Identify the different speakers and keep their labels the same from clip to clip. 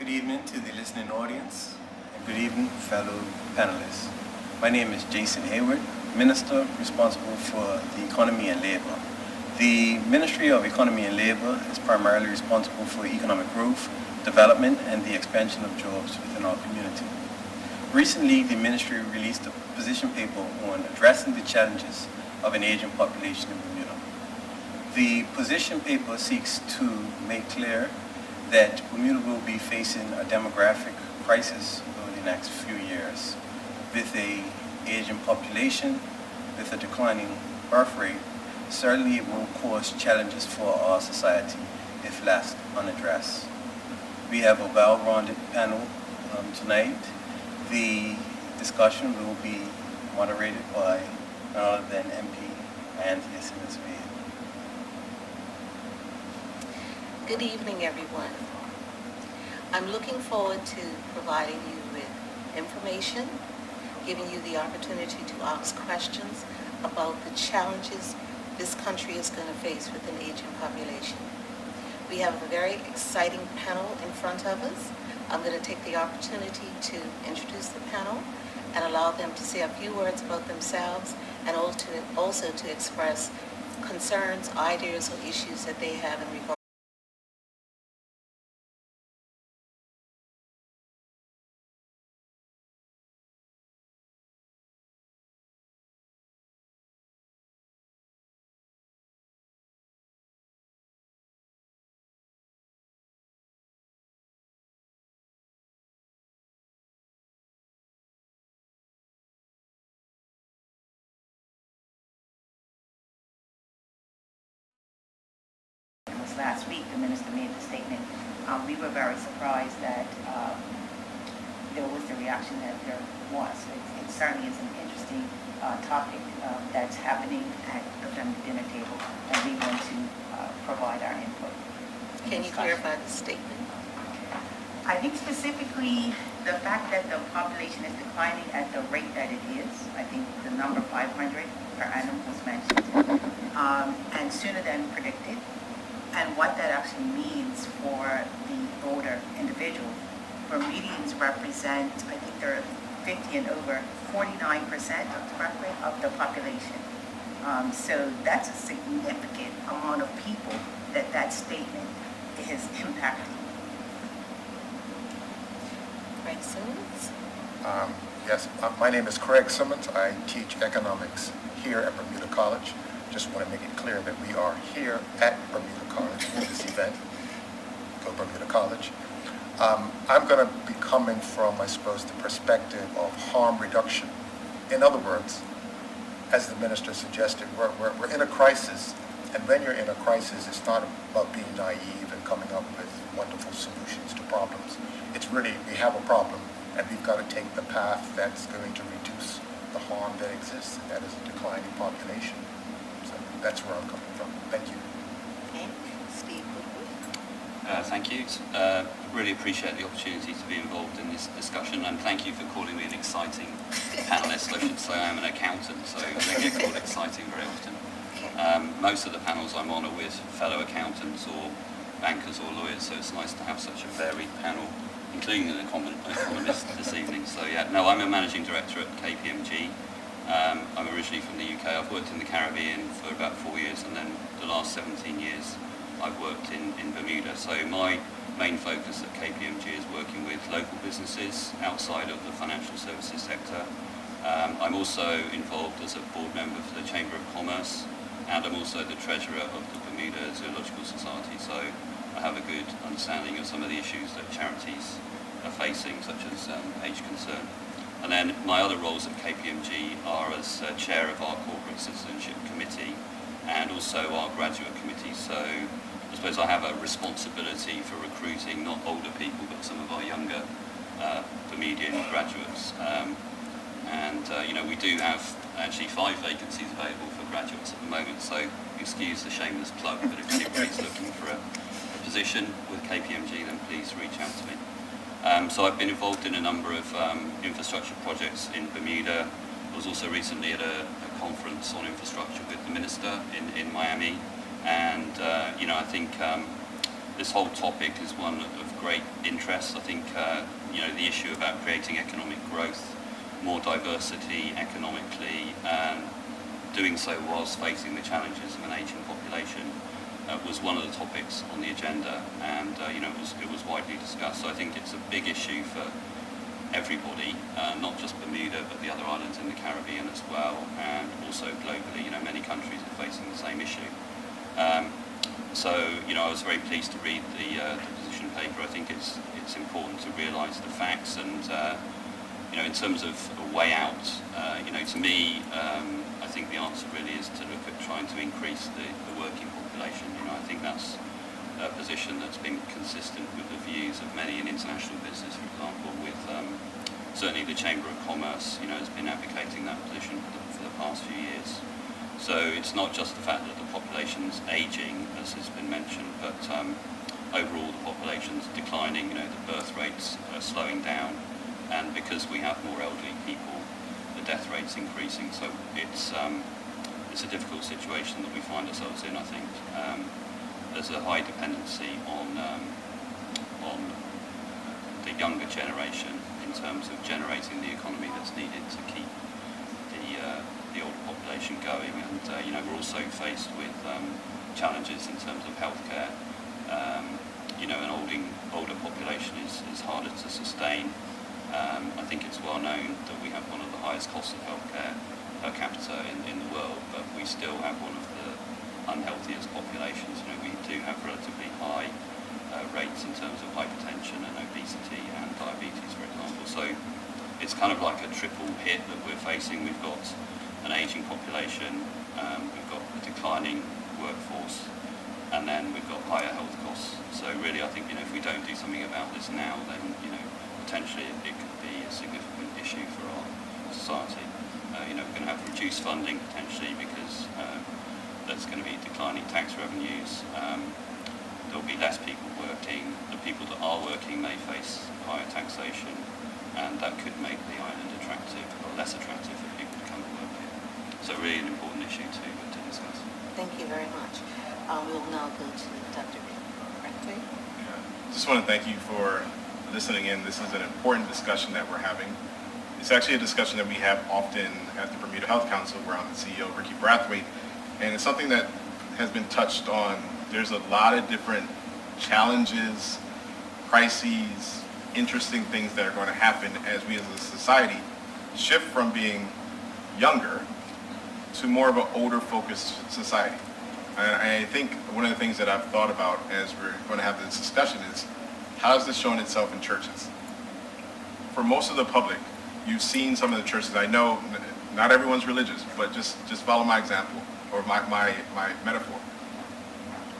Speaker 1: Good evening to the listening audience, and good evening, fellow panelists. My name is Jason Hayward, Minister responsible for the Economy and Labor. The Ministry of Economy and Labor is primarily responsible for economic growth, development, and the expansion of jobs within our community. Recently, the Ministry released a position paper on addressing the challenges of an aging population in Bermuda. The position paper seeks to make clear that Bermuda will be facing a demographic crisis over the next few years. With an aging population, with a declining birth rate, certainly it will cause challenges for our society if left unaddressed. We have a well-rounded panel tonight. The discussion will be moderated by none other than MP Anthony Simmons.
Speaker 2: Good evening, everyone. I'm looking forward to providing you with information, giving you the opportunity to ask questions about the challenges this country is going to face with an aging population. We have a very exciting panel in front of us. I'm going to take the opportunity to introduce the panel and allow them to say a few words about themselves and also to express concerns, ideas, or issues that they have in regard.
Speaker 3: Last week, the minister made the statement. We were very surprised that there was the reaction that there was. It certainly is an interesting topic that's happening at the family dinner table, and we want to provide our input.
Speaker 2: Can you clarify the statement?
Speaker 3: I think specifically the fact that the population is declining at the rate that it is. I think the number 500 per annum was mentioned, and sooner than predicted. And what that actually means for the older individual. Bermudians represent, I think they're 50 and over, 49% of the population. So that's a significant amount of people that statement is impacting.
Speaker 2: Craig Simmons?
Speaker 4: Yes, my name is Craig Simmons. I teach economics here at Bermuda College. Just want to make it clear that we are here at Bermuda College for this event. Go Bermuda College. I'm going to be coming from, I suppose, the perspective of harm reduction. In other words, as the minister suggested, we're in a crisis, and when you're in a crisis, it's not about being naive and coming up with wonderful solutions to problems. It's really, we have a problem, and we've got to take the path that's going to reduce the harm that exists, and that is a declining population. So that's where I'm coming from. Thank you.
Speaker 2: Okay. Steve Woodward?
Speaker 5: Thank you. Really appreciate the opportunity to be involved in this discussion, and thank you for calling me an exciting panelist. I should say I'm an accountant, so I don't get called exciting very often. Most of the panels I'm on are with fellow accountants or bankers or lawyers, so it's nice to have such a varied panel, including an economist this evening. So yeah, no, I'm a managing director at KPMG. I'm originally from the UK. I've worked in the Caribbean for about 4 years, and then the last 17 years I've worked in Bermuda. So my main focus at KPMG is working with local businesses outside of the financial services sector. I'm also involved as a board member for the Chamber of Commerce, and I'm also the treasurer of the Bermuda Zoological Society. So I have a good understanding of some of the issues that charities are facing, such as age concern. And then my other roles at KPMG are as chair of our corporate citizenship committee and also our graduate committee. So I suppose I have a responsibility for recruiting not older people but some of our younger Bermudian graduates. We do have actually 5 vacancies available for graduates at the moment, so excuse the shameless plug, but if anybody's looking for a position with KPMG, then please reach out to me. So I've been involved in a number of infrastructure projects in Bermuda. I was also recently at a conference on infrastructure with the minister in Miami, and I think this whole topic is one of great interest. I think, the issue about creating economic growth, more diversity economically, and doing so whilst facing the challenges of an ageing population was one of the topics on the agenda, and it was widely discussed. So I think it's a big issue for everybody, not just Bermuda, but the other islands in the Caribbean as well, and also globally. Many countries are facing the same issue. I was very pleased to read the position paper. I think it's important to realise the facts, and in terms of a way out, to me, I think the answer really is to look at trying to increase the working population. I think that's a position that's been consistent with the views of many in international business, for example, with certainly the Chamber of Commerce, has been advocating that position for the past few years. So it's not just the fact that the population's ageing, as has been mentioned, but overall the population's declining. The birth rates are slowing down, and because we have more elderly people, the death rate's increasing. So it's a difficult situation that we find ourselves in, I think. There's a high dependency on the younger generation in terms of generating the economy that's needed to keep the older population going, and we're also faced with challenges in terms of healthcare. An older population is harder to sustain. I think it's well known that we have one of the highest costs of healthcare per capita in the world, but we still have one of the unhealthiest populations. We do have relatively high rates in terms of hypertension and obesity and diabetes, for example. So it's kind of like a triple hit that we're facing. We've got an aging population, we've got a declining workforce, and then we've got higher health costs. So really, I think if we don't do something about this now, then potentially it could be a significant issue for our society. We're going to have reduced funding potentially because there's going to be declining tax revenues. There'll be less people working. The people that are working may face higher taxation, and that could make the island attractive or less attractive for people to come and work here. So really an important issue to discuss.
Speaker 2: Thank you very much. We'll now go to Dr. Reckley.
Speaker 6: Just want to thank you for listening in. This is an important discussion that we're having. It's actually a discussion that we have often at the Bermuda Health Council, where I'm the CEO, Ricky Brathwaite, and it's something that has been touched on. There's a lot of different challenges, crises, interesting things that are going to happen as we as a society shift from being younger to more of an older focused society. And I think one of the things that I've thought about as we're going to have this discussion is, how is this showing itself in churches? For most of the public, you've seen some of the churches. I know not everyone's religious, but just follow my example or my metaphor.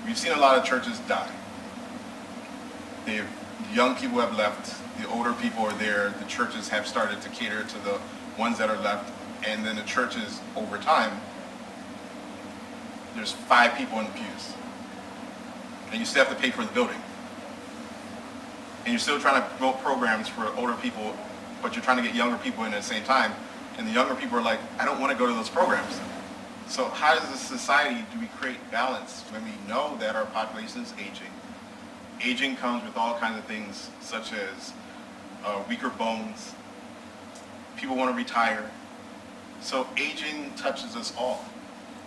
Speaker 6: We've seen a lot of churches die. The young people have left, the older people are there, the churches have started to cater to the ones that are left, and then the churches, over time, there's 5 people in the pews. And you still have to pay for the building. And you're still trying to promote programs for older people, but you're trying to get younger people in at the same time. And the younger people are like, I don't want to go to those programs. So how as a society do we create balance when we know that our population is aging? Aging comes with all kinds of things, such as weaker bones. People want to retire. So aging touches us all.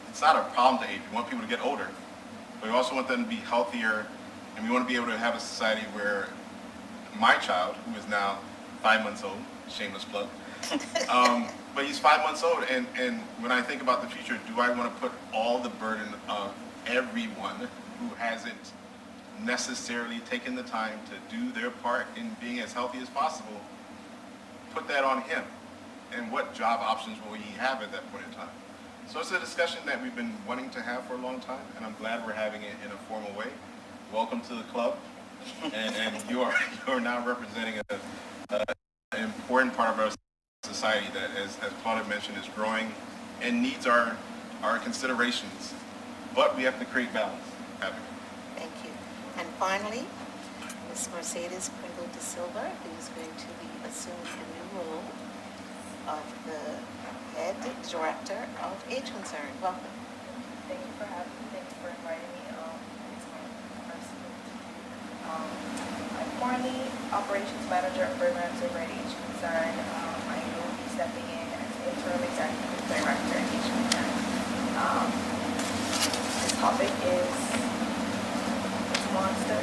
Speaker 6: It's not a problem to age. We want people to get older, but we also want them to be healthier, and we want to be able to have a society where my child, who is now 5 months old, shameless plug, but he's 5 months old, and when I think about the future, do I want to put all the burden of everyone who hasn't necessarily taken the time to do their part in being as healthy as possible, put that on him? And what job options will he have at that point in time? So it's a discussion that we've been wanting to have for a long time, and I'm glad we're having it in a formal way. Welcome to the club, and you are now representing an important part of our society that, as Claudia mentioned, is growing and needs our considerations, but we have to create balance.
Speaker 2: Thank you. And finally, Ms. Mercedes Pringle de Silva, who's going to be assuming the new role of the Head Director of Age Concern. Welcome.
Speaker 7: Thank you for having me. Thank you for inviting me. It's my first currently Operations Manager of Programs over at Age Concern. I will be stepping in as Interim Executive Director at Age Concern. This topic is it's a monster.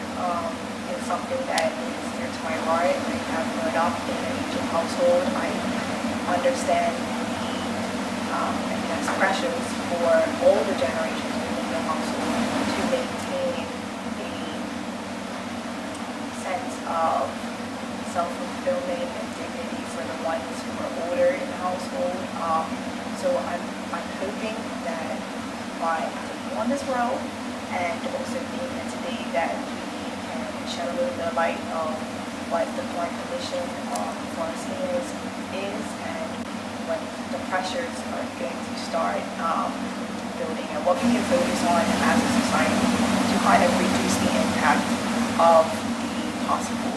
Speaker 7: It's something that is near to my heart. I have grown up in an aging household. I understand the pressures for all the generations within the household to maintain a sense of self-fulfillment and dignity for the ones who are older in the household. So I'm hoping that by taking on this role and also being here today that we can shed a little bit of light on what the current condition for our seniors is and what the pressures are going to start building and what we can focus on as a society to kind of reduce the impact of the possible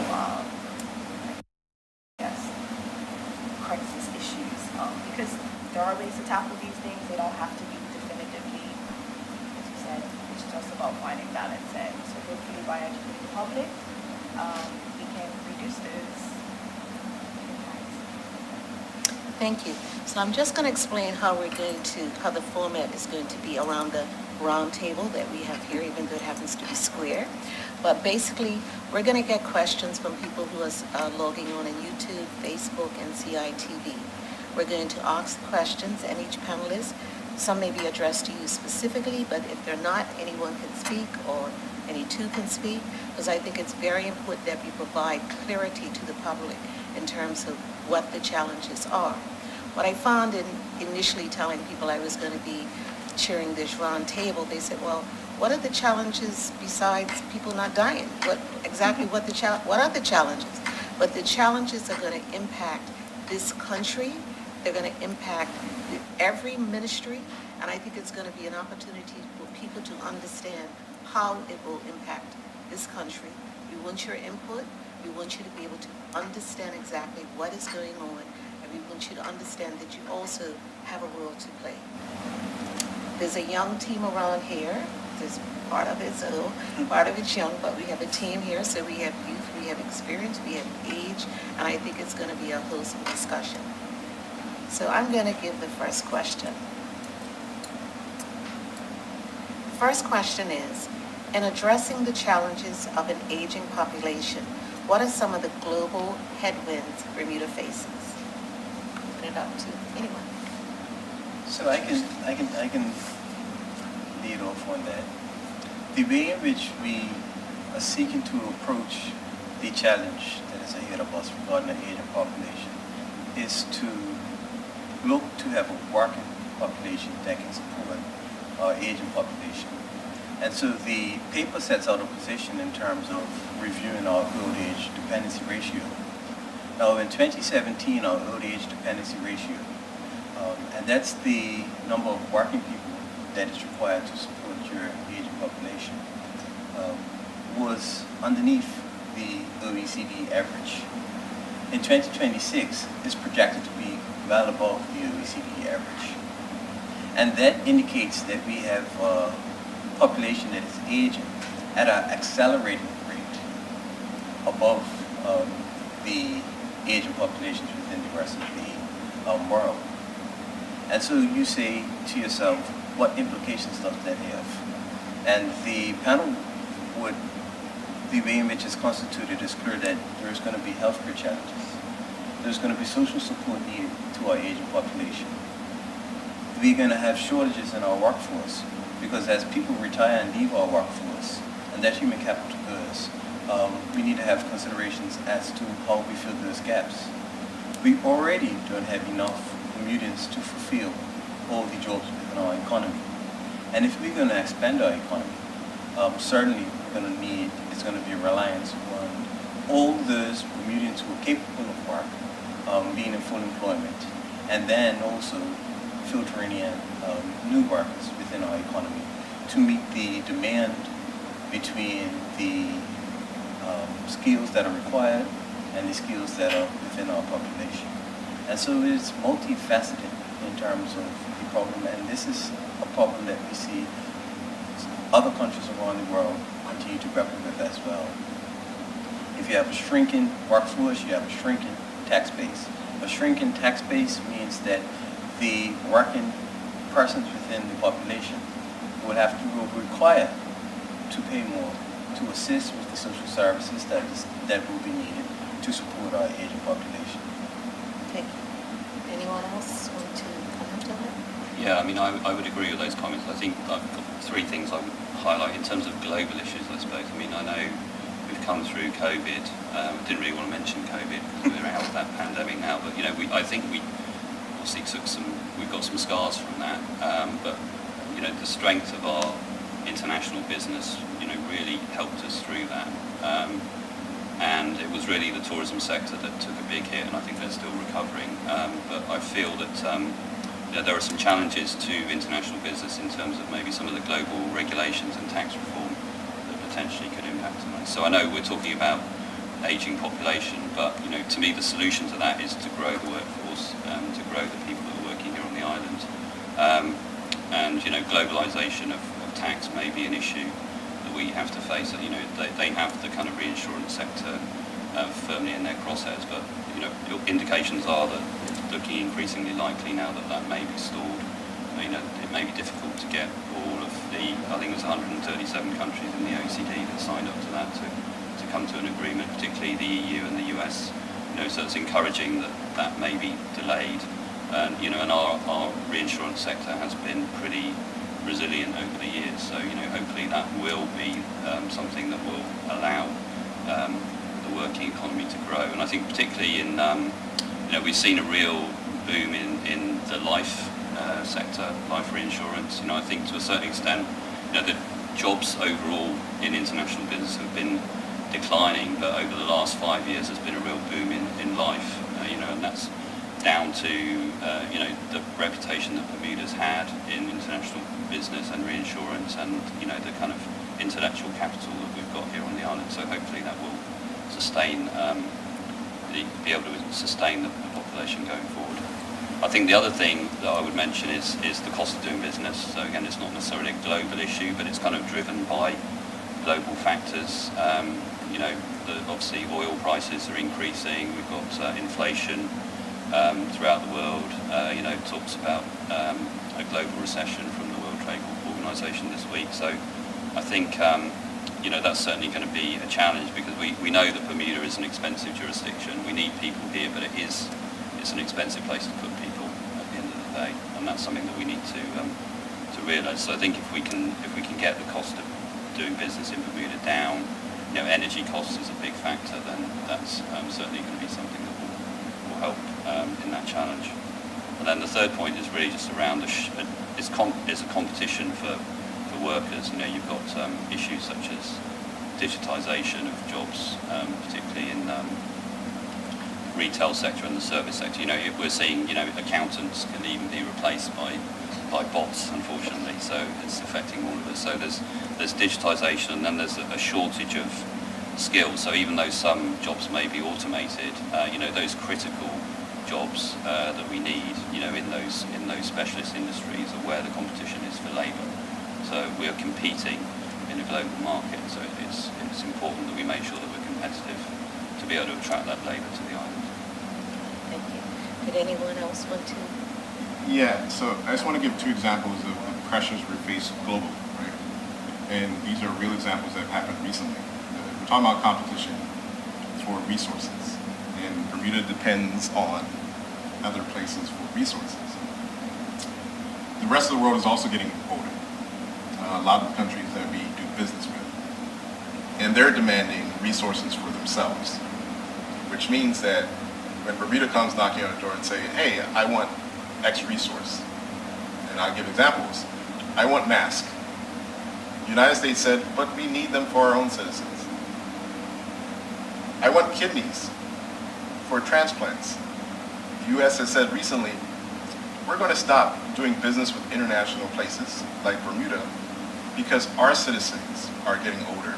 Speaker 7: crisis issues because there are ways to tackle these things. They don't have to be definitively, as you said, it's just about finding balance. And so hopefully by educating the public, we can reduce those impacts.
Speaker 2: Thank you. So I'm just going to explain how the format is going to be around the round table that we have here, even though it happens to be square. But basically, we're going to get questions from people who are logging on YouTube, Facebook, and CITV. We're going to ask questions, and each panelist, some may be addressed to you specifically, but if they're not, anyone can speak, or any two can speak, because I think it's very important that we provide clarity to the public in terms of what the challenges are. What I found in initially telling people I was going to be chairing this round table, they said, well, what are the challenges besides people not dying? What are the challenges? But the challenges are going to impact this country. They're going to impact every ministry, and I think it's going to be an opportunity for people to understand how it will impact this country. We want your input. We want you to be able to understand exactly what is going on, and we want you to understand that you also have a role to play. There's a young team around here. There's part of it's old, part of it's young, but we have a team here, so we have youth, we have experience, we have age, and I think it's going to be a wholesome discussion. So I'm going to give the first question. The first question is, in addressing the challenges of an aging population, what are some of the global headwinds Bermuda faces? Open it up to anyone.
Speaker 1: So I can lead off on that. The way in which we are seeking to approach the challenge that is ahead of us regarding the aging population is to look to have a working population that can support our aging population. And so the paper sets out a position in terms of reviewing our old age dependency ratio. Now in 2017, our old age dependency ratio, and that's the number of working people that is required to support your aging population, was underneath the OECD average. In 2026, it's projected to be well above the OECD average. And that indicates that we have a population that is aging at an accelerating rate above the aging populations within the rest of the world. And so you say to yourself, what implications does that have? And the panel would, the way in which it's constituted is clear that there's going to be healthcare challenges. There's going to be social support needed to our aging population. We're going to have shortages in our workforce because as people retire and leave our workforce, and that human capital goes, we need to have considerations as to how we fill those gaps. We already don't have enough Bermudians to fulfill all the jobs within our economy. And if we're going to expand our economy, certainly it's going to be a reliance on all those Bermudians who are capable of work, being in full employment, and then also filtering in new workers within our economy to meet the demand between the skills that are required and the skills that are within our population. And so it's multifaceted in terms of the problem, and this is a problem that we see other countries around the world continue to grapple with as well. If you have a shrinking workforce, you have a shrinking tax base. A shrinking tax base means that the working persons within the population will require to pay more to assist with the social services that will be needed to support our aging population.
Speaker 2: Okay. Anyone else want to comment on it?
Speaker 5: Yeah, I mean, I would agree with those comments. I think I've got three things I would highlight in terms of global issues, I suppose. I mean, I know we've come through COVID. I didn't really want to mention COVID because we're out of that pandemic now, but, you know, I think we obviously we've got some scars from that. But, you know, the strength of our international business, you know, really helped us through that. And it was really the tourism sector that took a big hit, and I think they're still recovering. But I feel that you know, there are some challenges to international business in terms of maybe some of the global regulations and tax reform that potentially could impact on us. So I know we're talking about aging population, but, you know, to me the solution to that is to grow the workforce, to grow the people that are working here on the island. And, you know, globalization of tax may be an issue that we have to face. You know, they have the kind of reinsurance sector firmly in their crosshairs, but, you know, indications are that it's looking increasingly likely now that that may be stalled. You know, it may be difficult to get all of the, I think it was 137 countries in the OECD that signed up to that to come to an agreement, particularly the EU and the US. You know, so it's encouraging that that may be delayed. And, you know, and our reinsurance sector has been pretty resilient over the years. So, you know, hopefully that will be something that will allow the working economy to grow. And I think particularly in, you know, we've seen a real boom in the life sector, life reinsurance. You know, I think to a certain extent, you know, the jobs overall in international business have been declining, but over the last 5 years there's been a real boom in life, you know, and that's down to, you know, the reputation that Bermuda's had in international business and reinsurance, and, you know, the kind of intellectual capital that we've got here on the island. So hopefully that will sustain, be able to sustain the population going forward. I think the other thing that I would mention is the cost of doing business. So again, it's not necessarily a global issue, but it's kind of driven by global factors. You know, obviously oil prices are increasing. We've got inflation throughout the world. You know, talks about a global recession from the World Trade Organization this week. So I think, you know, that's certainly going to be a challenge, because we know that Bermuda is an expensive jurisdiction. We need people here, but it's an expensive place to put people at the end of the day, and that's something that we need to realise. So I think if we can get the cost of doing business in Bermuda down, you know, energy costs is a big factor, then that's certainly going to be something that will help in that challenge. And then the third point is really just around it's a competition for workers. You know, you've got issues such as digitisation of jobs, particularly in retail sector and the service sector. You know, we're seeing, you know, accountants can even be replaced by bots, unfortunately. So it's affecting all of us. So there's digitisation, and then there's a shortage of skills. So even though some jobs may be automated, you know, those critical jobs that we need, you know, in those specialist industries are where the competition is for labour. So we're competing in a global market. So it's important that we make sure that we're competitive to be able to attract that labour to the island.
Speaker 2: Thank you. Did anyone else want to?
Speaker 6: Yeah, so I just want to give two examples of the pressures we face globally, right? And these are real examples that have happened recently. We're talking about competition for resources, and Bermuda depends on other places for resources. The rest of the world is also getting older. A lot of the countries that we do business with, and they're demanding resources for themselves, which means that when Bermuda comes knocking on the door and say, hey, I want X resource, and I'll give examples. I want masks. The United States said, but we need them for our own citizens. I want kidneys for transplants. The U.S. has said recently, we're going to stop doing business with international places like Bermuda because our citizens are getting older.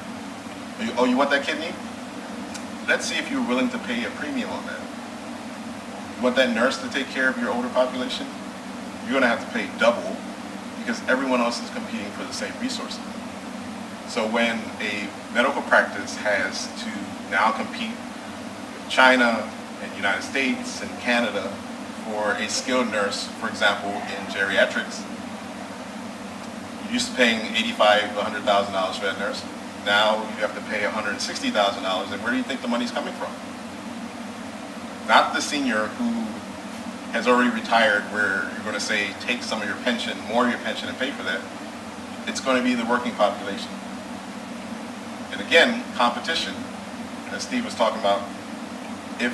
Speaker 6: Oh, you want that kidney? Let's see if you're willing to pay a premium on that. You want that nurse to take care of your older population? You're going to have to pay double because everyone else is competing for the same resources. So when a medical practice has to now compete with China and United States and Canada for a skilled nurse, for example, in geriatrics. You used to paying $85,000 to $100,000 for that nurse. Now you have to pay $160,000, and where do you think the money's coming from? Not the senior who has already retired, where you're going to say, take some of your pension, more of your pension, and pay for that. It's going to be the working population. And again, competition, as Steve was talking about, if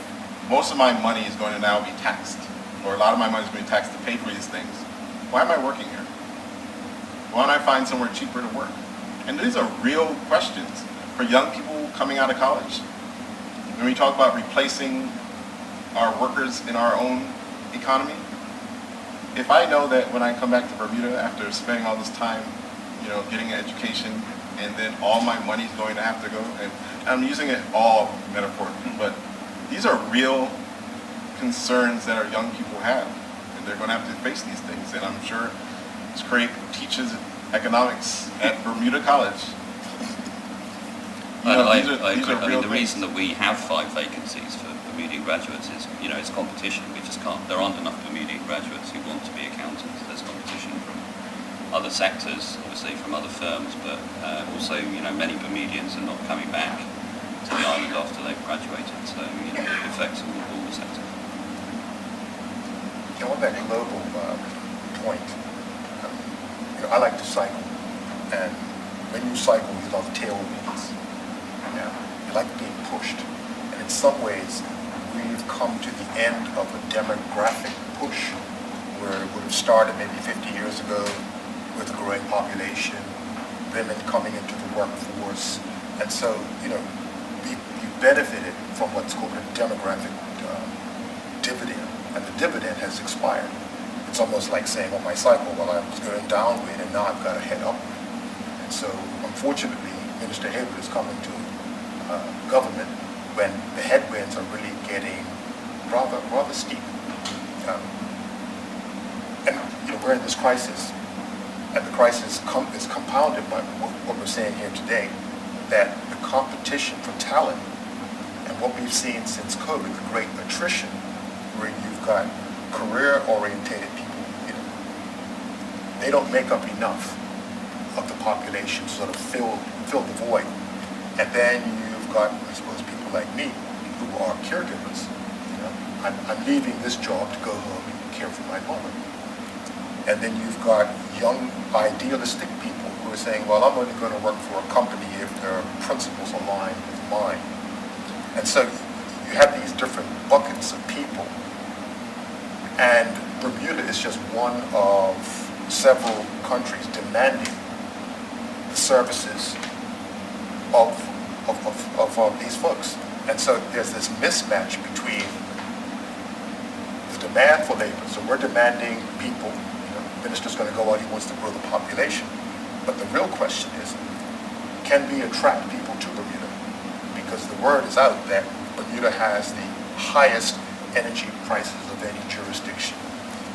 Speaker 6: most of my money is going to now be taxed, or a lot of my money is going to be taxed to pay for these things, why am I working here? Why don't I find somewhere cheaper to work? And these are real questions for young people coming out of college. When we talk about replacing our workers in our own economy, if I know that when I come back to Bermuda after spending all this time, getting an education, and then all my money is going to have to go, and I'm using it all metaphorically, but these are real concerns that our young people have, and they're going to have to face these things. And I'm sure Ms. Craig teaches economics at Bermuda College.
Speaker 5: The reason that we have 5 vacancies for Bermudian graduates is, it's competition. We just can't. There aren't enough Bermudian graduates who want to be accountants. There's competition from other sectors, obviously from other firms, but also, many Bermudians are not coming back to the island after they've graduated. So, it affects all the sectors.
Speaker 4: On that global point, I like to cycle, and when you cycle, you love tailwinds. You like being pushed, and in some ways, we've come to the end of a demographic push where it would have started maybe 50 years ago with a growing population, women coming into the workforce, and so we benefited from what's called a demographic dividend, and the dividend has expired. It's almost like saying on my cycle, well, I was going downwind and now I've got to head upward. And so, unfortunately, Minister Hayward is coming to government when the headwinds are really getting rather steep. And we're in this crisis, and the crisis is compounded by what we're saying here today, that the competition for talent and what we've seen since COVID, the great attrition, where you've got career-orientated people, they don't make up enough of the population to sort of fill the void. And then you've got, I suppose, people like me who are caregivers. I'm leaving this job to go home and care for my mother. And then you've got young, idealistic people who are saying, well, I'm only going to work for a company if their principles align with mine. And so you have these different buckets of people. And Bermuda is just one of several countries demanding the services of these folks. And so there's this mismatch between the demand for labor. So we're demanding people, the minister's going to go out, he wants to grow the population. But the real question is, can we attract people to Bermuda? Because the word is out that Bermuda has the highest energy prices of any jurisdiction.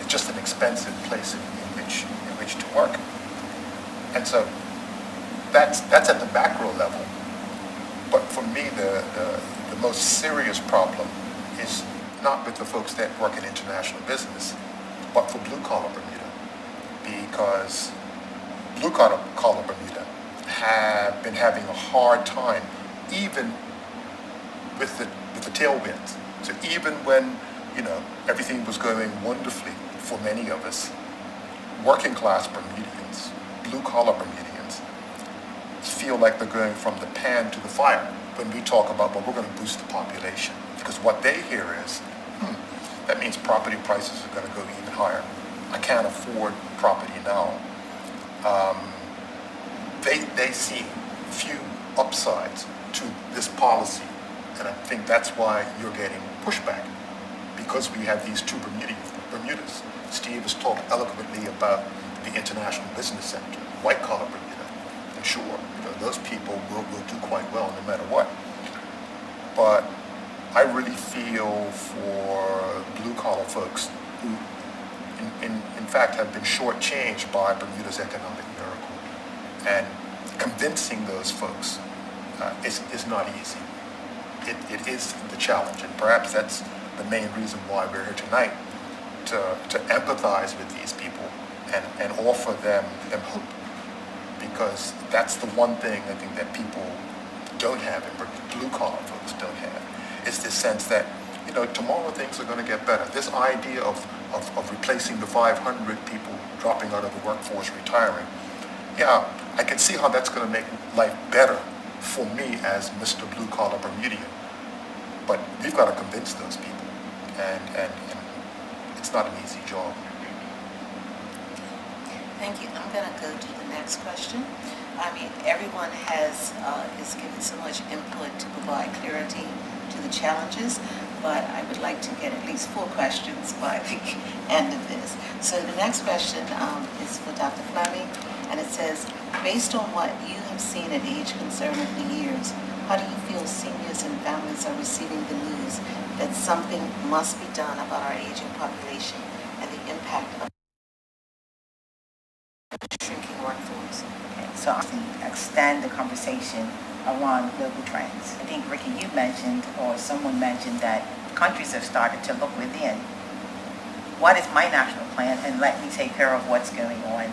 Speaker 4: It's just an expensive place in which to work. And so that's at the macro level. But for me, the most serious problem is not with the folks that work in international business, but for blue-collar Bermuda. Because blue-collar Bermuda have been having a hard time, even with the tailwinds. So even when, everything was going wonderfully for many of us, working class Bermudians, blue-collar Bermudians, feel like they're going from the pan to the fire when we talk about, well, we're going to boost the population. Because what they hear is, that means property prices are going to go even higher. I can't afford property now. They see few upsides to this policy. And I think that's why you're getting pushback, because we have these two Bermudas. Steve has talked eloquently about the International Business Center, white-collar Bermuda. And sure, those people will do quite well no matter what. But I really feel for blue-collar folks who, in fact, have been shortchanged by Bermuda's economic miracle. And convincing those folks is not easy. it is the challenge, and perhaps that's the main reason why we're here tonight, to empathize with these people and offer them hope, because that's the one thing I think that people don't have, and blue collar folks don't have, is this sense that, you know, tomorrow things are going to get better. This idea of replacing the 500 people dropping out of the workforce, retiring, yeah, I can see how that's going to make life better for me as Mr. Blue Collar Bermudian. But we've got to convince those people, and it's not an easy job.
Speaker 2: Thank you. I'm going to go to the next question. I mean, everyone has is given so much input to provide clarity to the challenges, but I would like to get at least 4 questions by the end of this. So the next question is for Dr. Fleming, and it says, based on what you have seen at Age Concern over the years, how do you feel seniors and families are receiving the news that something must be done about our aging population and the impact of the shrinking workforce?
Speaker 3: Okay, so I extend the conversation around global trends. I think, Ricky, you mentioned, or someone mentioned, that countries have started to look within. What is my national plan, and let me take care of what's going on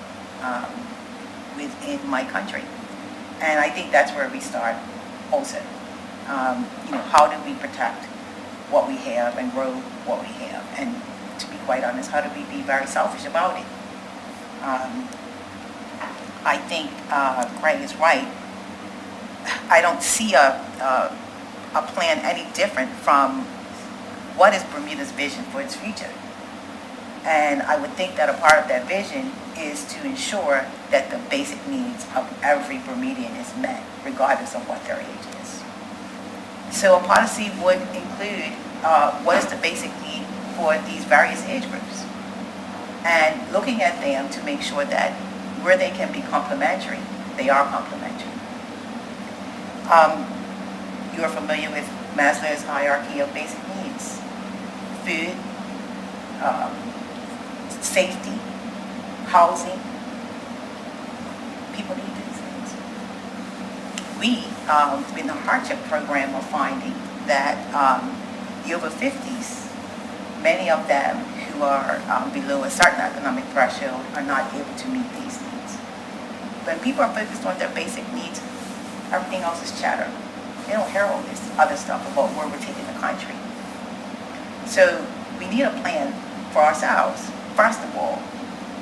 Speaker 3: within my country. And I think that's where we start also. You know, how do we protect what we have and grow what we have? And to be quite honest, how do we be very selfish about it? I think Greg is right. I don't see a plan any different from what is Bermuda's vision for its future. And I would think that a part of that vision is to ensure that the basic needs of every Bermudian is met, regardless of what their age is. So a policy would include what is the basic need for these various age groups, and looking at them to make sure that where they can be complementary, they are complementary. You are familiar with Maslow's hierarchy of basic needs: food, safety, housing. People need these things. We, in the hardship program, are finding that the over 50s, many of them who are below a certain economic threshold are not able to meet these needs. When people are focused on their basic needs, everything else is chatter. They don't hear all this other stuff about where we're taking the country. So we need a plan for ourselves, first of all,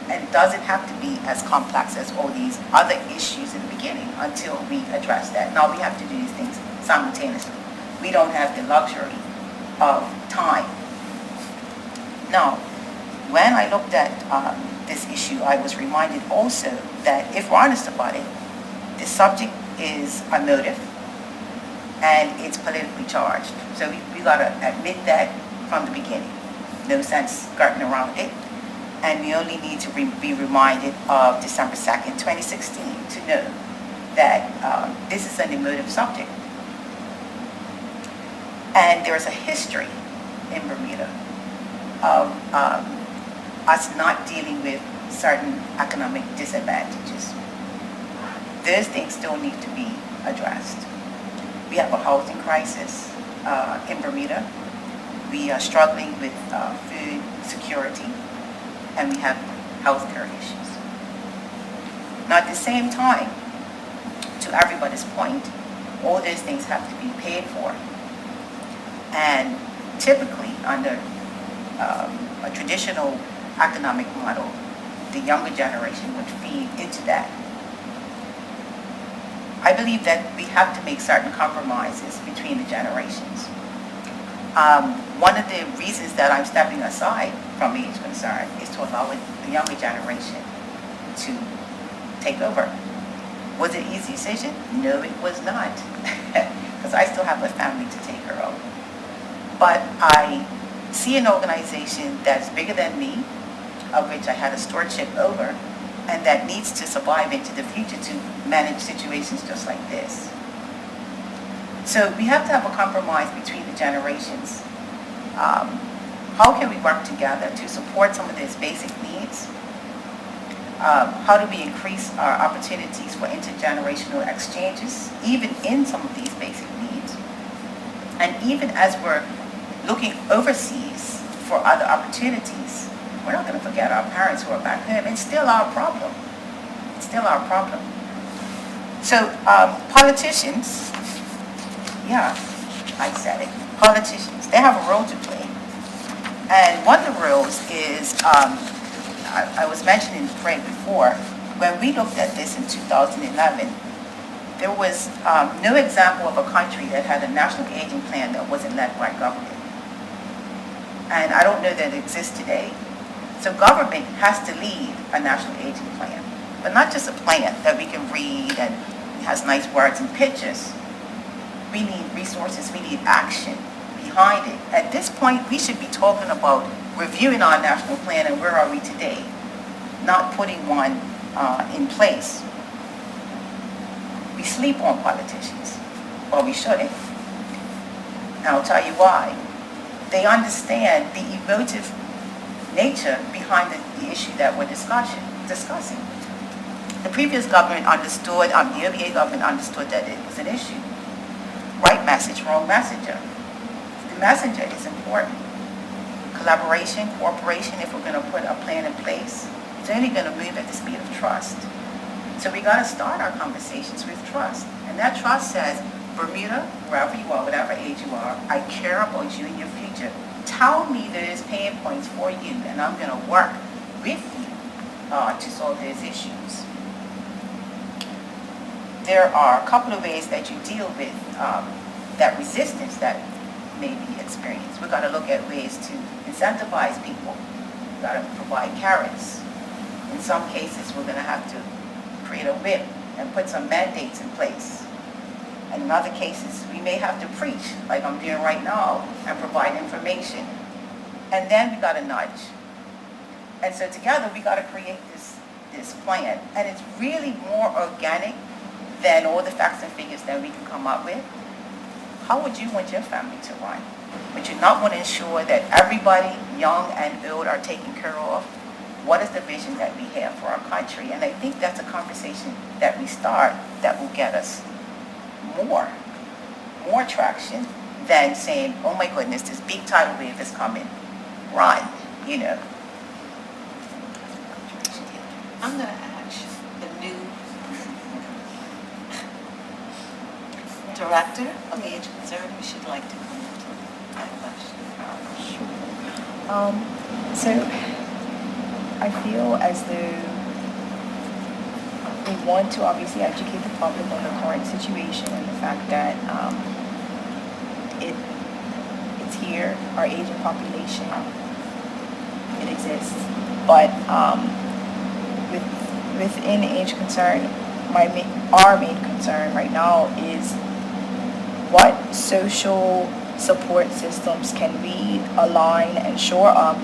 Speaker 3: and it doesn't have to be as complex as all these other issues in the beginning until we address that. Now we have to do these things simultaneously. We don't have the luxury of time. Now, when I looked at this issue, I was reminded also that if we're honest about it, the subject is emotive and it's politically charged. So we got to admit that from the beginning. No sense skirting around it. And we only need to be reminded of December 2nd, 2016 to know that this is an emotive subject. And there's a history in Bermuda of us not dealing with certain economic disadvantages. Those things still need to be addressed. We have a housing crisis in Bermuda. We are struggling with food security, and we have healthcare issues. Now, at the same time, to everybody's point, all those things have to be paid for. And typically, under a traditional economic model, the younger generation would feed into that. I believe that we have to make certain compromises between the generations. One of the reasons that I'm stepping aside from Age Concern is to allow the younger generation to take over. Was it an easy decision? No, it was not, because I still have a family to take care of. But I see an organization that's bigger than me, of which I had a stewardship over, and that needs to survive into the future to manage situations just like this. So we have to have a compromise between the generations. How can we work together to support some of these basic needs? How do we increase our opportunities for intergenerational exchanges, even in some of these basic needs? And even as we're looking overseas for other opportunities, we're not going to forget our parents who are back home. It's still our problem. It's still our problem. So politicians, yeah, I said it. Politicians, they have a role to play. And one of the roles is, I was mentioning Craig before, when we looked at this in 2011, there was no example of a country that had a national aging plan that wasn't led by government. And I don't know that it exists today. So government has to lead a national aging plan, but not just a plan that we can read and has nice words and pictures. We need resources, we need action behind it. At this point, we should be talking about reviewing our national plan and where are we today, not putting one in place. We sleep on politicians, or we shouldn't. And I'll tell you why. They understand the emotive nature behind the issue that we're discussing. The previous government understood, the OBA government understood that it was an issue. Right message, wrong messenger. The messenger is important. Collaboration, cooperation, if we're going to put a plan in place, it's only going to move at the speed of trust. So we got to start our conversations with trust. And that trust says, Bermuda, wherever you are, whatever age you are, I care about you and your future. Tell me those pain points for you, and I'm going to work with you to solve those issues. There are a couple of ways that you deal with that resistance that may be experienced. We've got to look at ways to incentivize people. We've got to provide carrots. In some cases, we're going to have to create a whip and put some mandates in place. And in other cases, we may have to preach, like I'm doing right now, and provide information. And then we got to nudge. And so together, we got to create this plan. And it's really more organic than all the facts and figures that we can come up with. How would you want your family to run? Would you not want to ensure that everybody, young and old, are taken care of? What is the vision that we have for our country? And I think that's a conversation that we start that will get us more traction than saying, oh my goodness, this big tidal wave is coming. Run, you know.
Speaker 2: I'm going to ask the new director of the Age Concern if she'd like to comment on that question.
Speaker 7: So I feel as though we want to obviously educate the public on the current situation and the fact that it's here, our aging population, it exists. But within Age Concern, our main concern right now is what social support systems can we align and shore up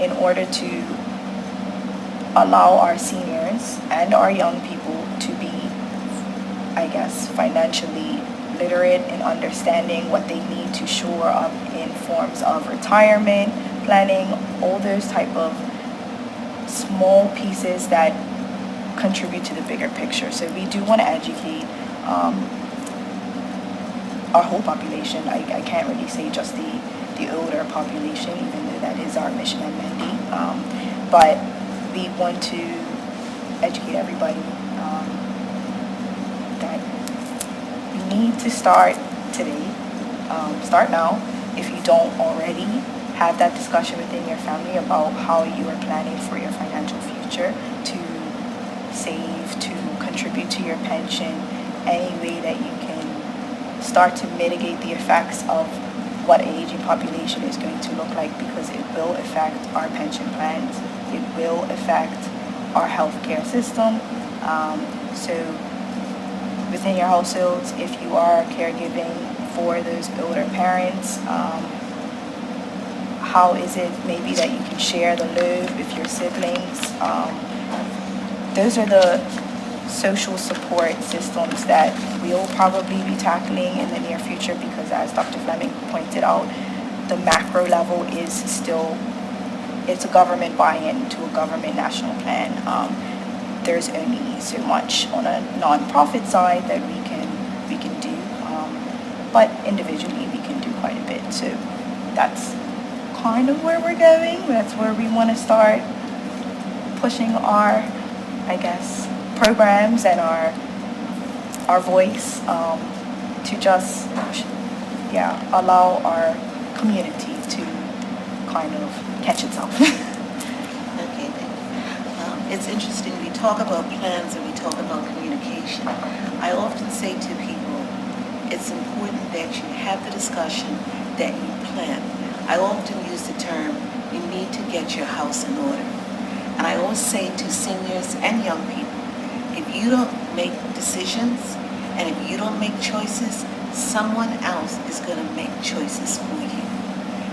Speaker 7: in order to allow our seniors and our young people to be, I guess, financially literate in understanding what they need to shore up in forms of retirement, planning, all those type of small pieces that contribute to the bigger picture. So we do want to educate our whole population. I can't really say just the older population, even though that is our mission and mandate. But we want to educate everybody that you need to start today. Start now. If you don't already, have that discussion within your family about how you are planning for your financial future, to save, to contribute to your pension, any way that you can start to mitigate the effects of what an aging population is going to look like, because it will affect our pension plans, it will affect our healthcare system. So within your households, if you are caregiving for those older parents, how is it maybe that you can share the load with your siblings? Those are the social support systems that we'll probably be tackling in the near future, because as Dr. Fleming pointed out, the macro level is still, it's a government buy-in to a government national plan. There's only so much on a non-profit side that we can do. but individually we can do quite a bit. So that's kind of where we're going. That's where we want to start pushing our, I guess, programs and our voice to just, allow our community to kind of catch itself.
Speaker 2: Okay, then. It's interesting, we talk about plans and we talk about communication. I often say to people, it's important that you have the discussion, that you plan. I often use the term, you need to get your house in order. And I always say to seniors and young people, if you don't make decisions and if you don't make choices, someone else is going to make choices for you.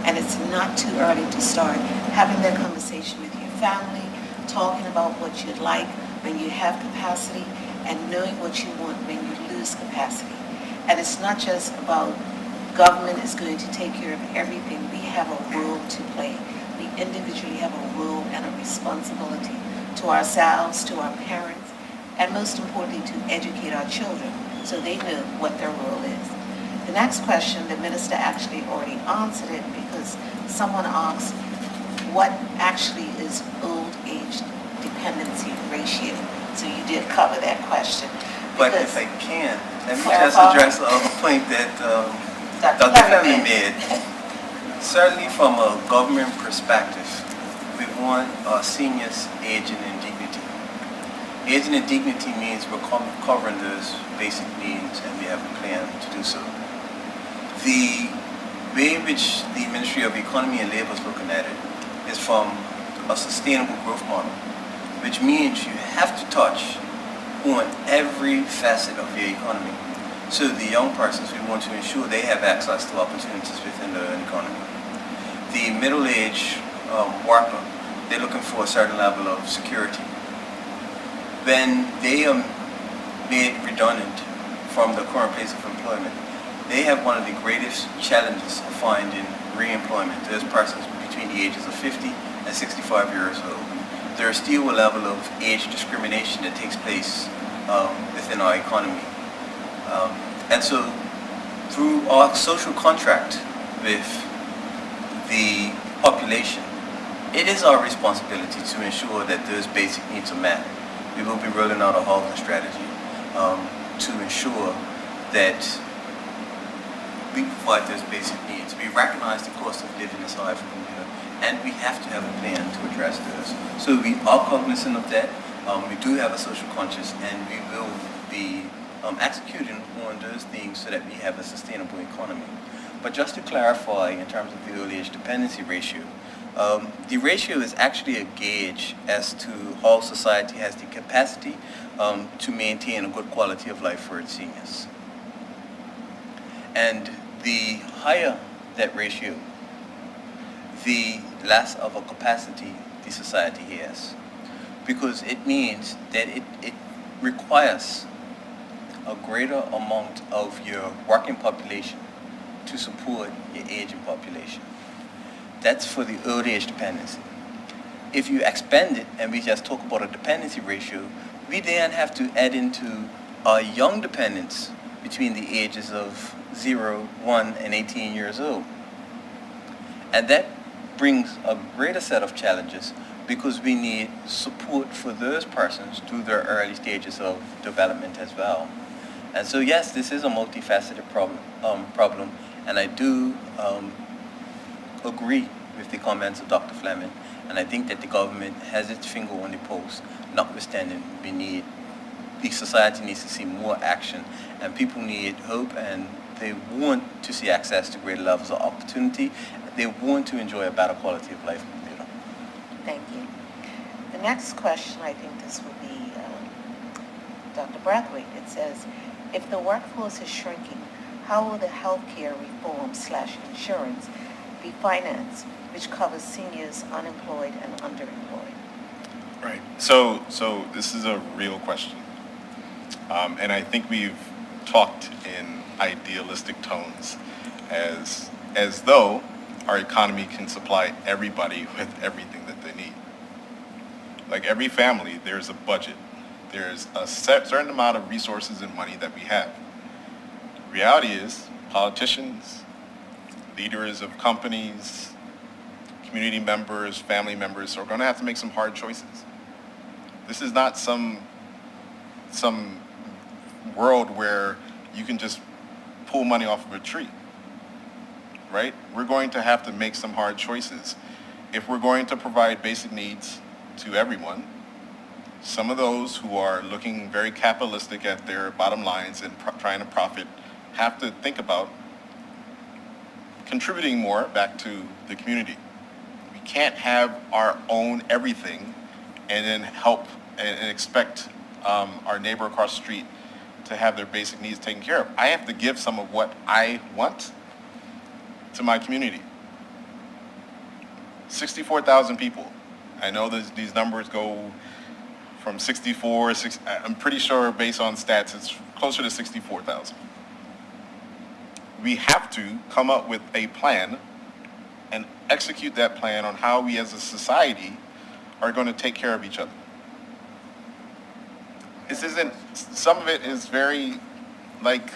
Speaker 2: And it's not too early to start having that conversation with your family, talking about what you'd like when you have capacity, and knowing what you want when you lose capacity. And it's not just about government is going to take care of everything. We have a role to play. We individually have a role and a responsibility to ourselves, to our parents, and most importantly, to educate our children so they know what their role is. The next question, the minister actually already answered it because someone asked, what actually is old age dependency ratio? So you did cover that question.
Speaker 1: But if I can, let me just address a point that Dr. Fleming made. Certainly from a government perspective, we want our seniors aging in dignity. Aging in dignity means we're covering those basic needs and we have a plan to do so. The way in which the Ministry of Economy and Labor is looking at it is from a sustainable growth model, which means you have to touch on every facet of your economy. So the young persons, we want to ensure they have access to opportunities within the economy. The middle-aged worker, they're looking for a certain level of security. When they are made redundant from the current place of employment, they have one of the greatest challenges of finding re-employment. Those persons between the ages of 50 and 65 years old. There is still a level of age discrimination that takes place within our economy. And so through our social contract with the population, it is our responsibility to ensure that those basic needs are met. We will be rolling out a housing strategy to ensure that we provide those basic needs. We recognize the cost of living is high for Bermuda, and we have to have a plan to address those. So we are cognizant of that. We do have a social conscience, and we will be executing on those things so that we have a sustainable economy. But just to clarify in terms of the old age dependency ratio, the ratio is actually a gauge as to how society has the capacity to maintain a good quality of life for its seniors. And the higher that ratio, the less of a capacity the society has. Because it means that it requires a greater amount of your working population to support your aging population. That's for the old age dependency. If you expand it and we just talk about a dependency ratio, we then have to add into our young dependents between the ages of 0, 1, and 18 years old. And that brings a greater set of challenges because we need support for those persons through their early stages of development as well. And so yes, this is a multifaceted problem, and I do agree with the comments of Dr. Fleming, and I think that the government has its finger on the pulse, notwithstanding the society needs to see more action, and people need hope, and they want to see access to greater levels of opportunity. They want to enjoy a better quality of life.
Speaker 2: Thank you. The next question, I think this will be Dr. Brathwaite. It says, if the workforce is shrinking, how will the healthcare reform/insurance be financed, which covers seniors unemployed and underemployed?
Speaker 6: Right. So this is a real question. And I think we've talked in idealistic tones as though our economy can supply everybody with everything that they need. Like every family, there's a budget. There's a certain amount of resources and money that we have. Reality is, politicians, leaders of companies, community members, family members are going to have to make some hard choices. This is not some world where you can just pull money off of a tree, right? We're going to have to make some hard choices. If we're going to provide basic needs to everyone, some of those who are looking very capitalistic at their bottom lines and trying to profit have to think about contributing more back to the community. We can't have our own everything and then help and expect our neighbor across the street to have their basic needs taken care of. I have to give some of what I want to my community. 64,000 people. I know these numbers go from 64, I'm pretty sure based on stats, it's closer to 64,000. We have to come up with a plan and execute that plan on how we as a society are going to take care of each other. This isn't, some of it is very like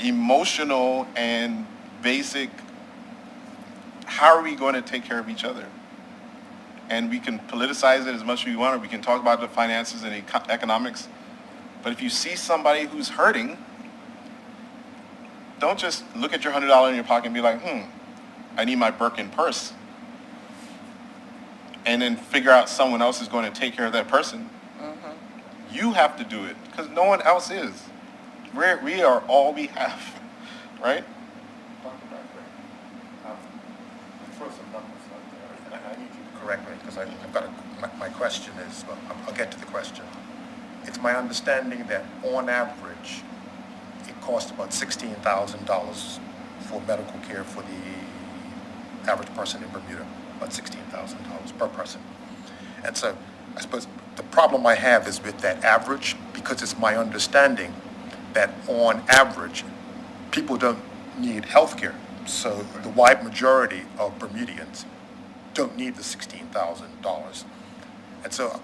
Speaker 6: emotional and basic. How are we going to take care of each other? And we can politicize it as much as we want, or we can talk about the finances and economics. But if you see somebody who's hurting, don't just look at your $100 in your pocket and be like, I need my Birkin purse. And then figure out someone else is going to take care of that person. You have to do it because no one else is. We are all we have, right?
Speaker 4: Dr. Bradbury, throw some numbers out there, and I need you to correct me because I've got my question is, well, I'll get to the question. It's my understanding that on average, it costs about $16,000 for medical care for the average person in Bermuda, about $16,000 per person. And so I suppose the problem I have is with that average, because it's my understanding that on average, people don't need health care. So the wide majority of Bermudians don't need the $16,000. And so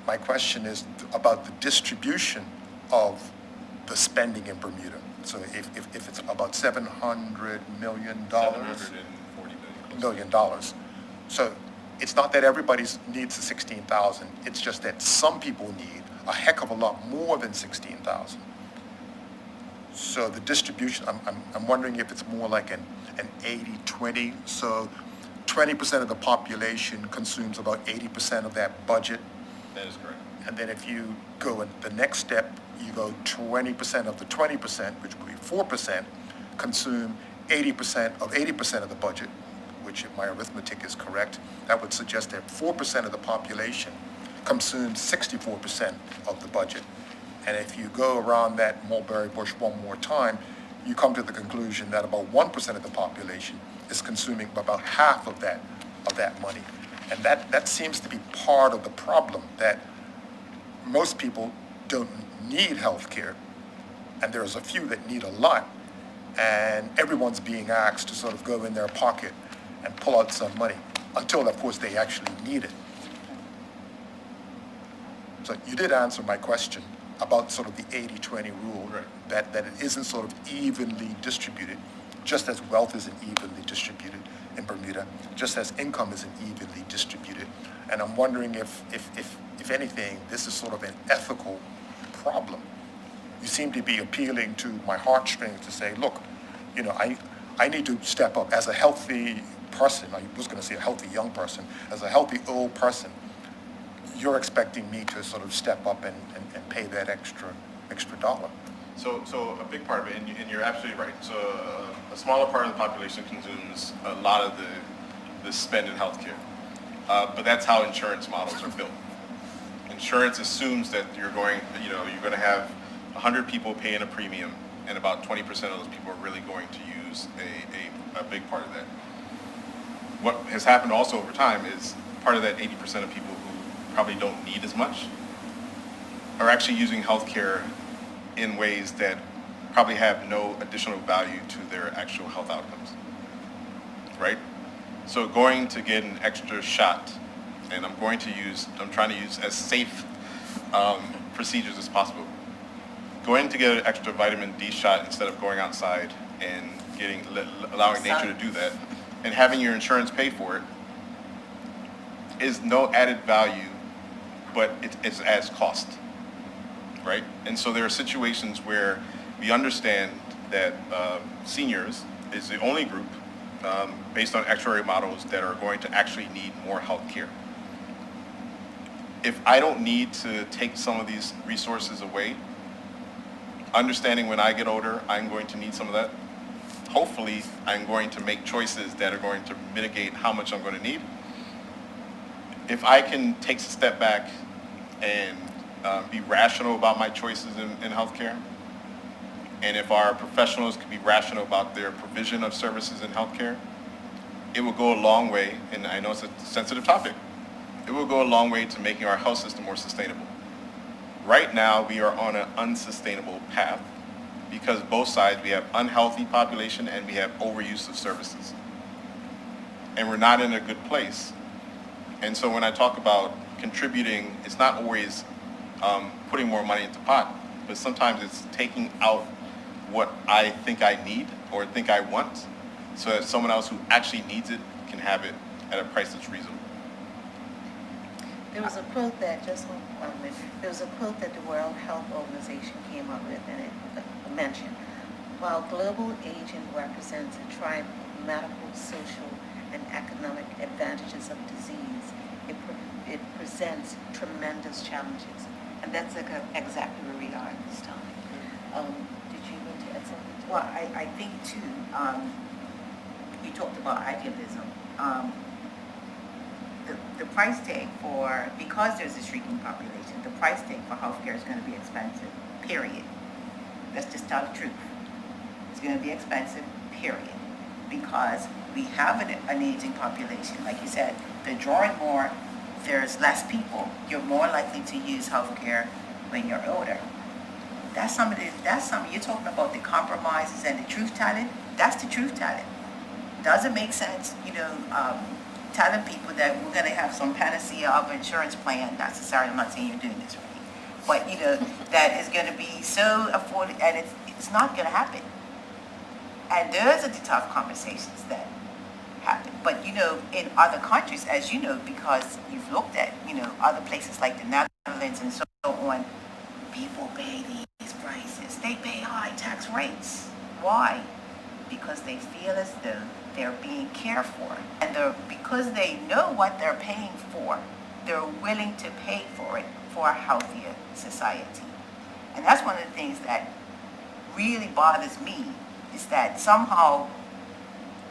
Speaker 4: my question is about the distribution of the spending in Bermuda. So if it's about $700 million,
Speaker 6: $740
Speaker 4: million. So it's not that everybody needs the 16,000. It's just that some people need a heck of a lot more than 16,000. So the distribution, I'm wondering if it's more like an 80-20. So 20% of the population consumes about 80% of that budget.
Speaker 6: That is correct.
Speaker 4: And then if you go in the next step, you go 20% of the 20%, which would be 4%, consume 80% of the budget, which if my arithmetic is correct, that would suggest that 4% of the population consumes 64% of the budget. And if you go around that mulberry bush one more time, you come to the conclusion that about 1% of the population is consuming about half of that money. And that seems to be part of the problem, that most people don't need health care, and there's a few that need a lot, and everyone's being asked to sort of go in their pocket and pull out some money, until, of course, they actually need it. So you did answer my question about sort of the 80-20 rule,
Speaker 6: right,
Speaker 4: that it isn't sort of evenly distributed, just as wealth isn't evenly distributed in Bermuda, just as income isn't evenly distributed. And I'm wondering if anything, this is sort of an ethical problem. You seem to be appealing to my heartstrings to say, look, you know, I need to step up as a healthy person. I was going to say a healthy young person. As a healthy old person, you're expecting me to sort of step up and pay that extra dollar.
Speaker 6: So a big part of it, and you're absolutely right. So a smaller part of the population consumes a lot of the spend in healthcare. But that's how insurance models are built. Insurance assumes that you're going to have 100 people paying a premium, and about 20% of those people are really going to use a big part of that. What has happened also over time is part of that 80% of people who probably don't need as much are actually using healthcare in ways that probably have no additional value to their actual health outcomes, right? So going to get an extra shot, and I'm trying to use as safe procedures as possible. going to get an extra vitamin D shot instead of going outside and allowing nature to do that, and having your insurance pay for it is no added value, but it's as cost, right? And so there are situations where we understand that seniors is the only group, based on actuarial models, that are going to actually need more health care. If I don't need to take some of these resources away, understanding when I get older, I'm going to need some of that. Hopefully, I'm going to make choices that are going to mitigate how much I'm going to need. If I can take a step back and be rational about my choices in healthcare, and if our professionals can be rational about their provision of services in healthcare, it will go a long way, and I know it's a sensitive topic, it will go a long way to making our health system more sustainable. Right now, we are on an unsustainable path because both sides, we have unhealthy population and we have overuse of services. And we're not in a good place. And so when I talk about contributing, it's not always putting more money into pot, but sometimes it's taking out what I think I need or think I want so that someone else who actually needs it can have it at a price that's reasonable.
Speaker 2: There was a quote that, just one minute, there was a quote that the World Health Organization came up with, and it mentioned, while global aging represents a triumph of medical, social, and economic advantages of disease, it presents tremendous challenges. And that's exactly where we are at this time. Did you want to add something to
Speaker 3: Well,
Speaker 2: that?
Speaker 3: I think too, you talked about idealism. The price tag because there's a shrinking population, the price tag for healthcare is going to be expensive, period. Let's just tell the truth. It's going to be expensive, period. Because we have an aging population. Like you said, they're drawing more, there's less people. You're more likely to use healthcare when you're older. That's some you're talking about the compromises and the truth telling. That's the truth telling. Doesn't make sense, telling people that we're going to have some panacea of insurance plan necessarily. I'm not saying you're doing this right, but that is going to be so affordable, and it's not going to happen. And those are the tough conversations that happen. But in other countries, as you know, because you've looked at other places like the Netherlands and so on, people pay these prices. They pay high tax rates. Why? Because they feel as though they're being cared for. And because they know what they're paying for, they're willing to pay for it for a healthier society. And that's one of the things that really bothers me, is that somehow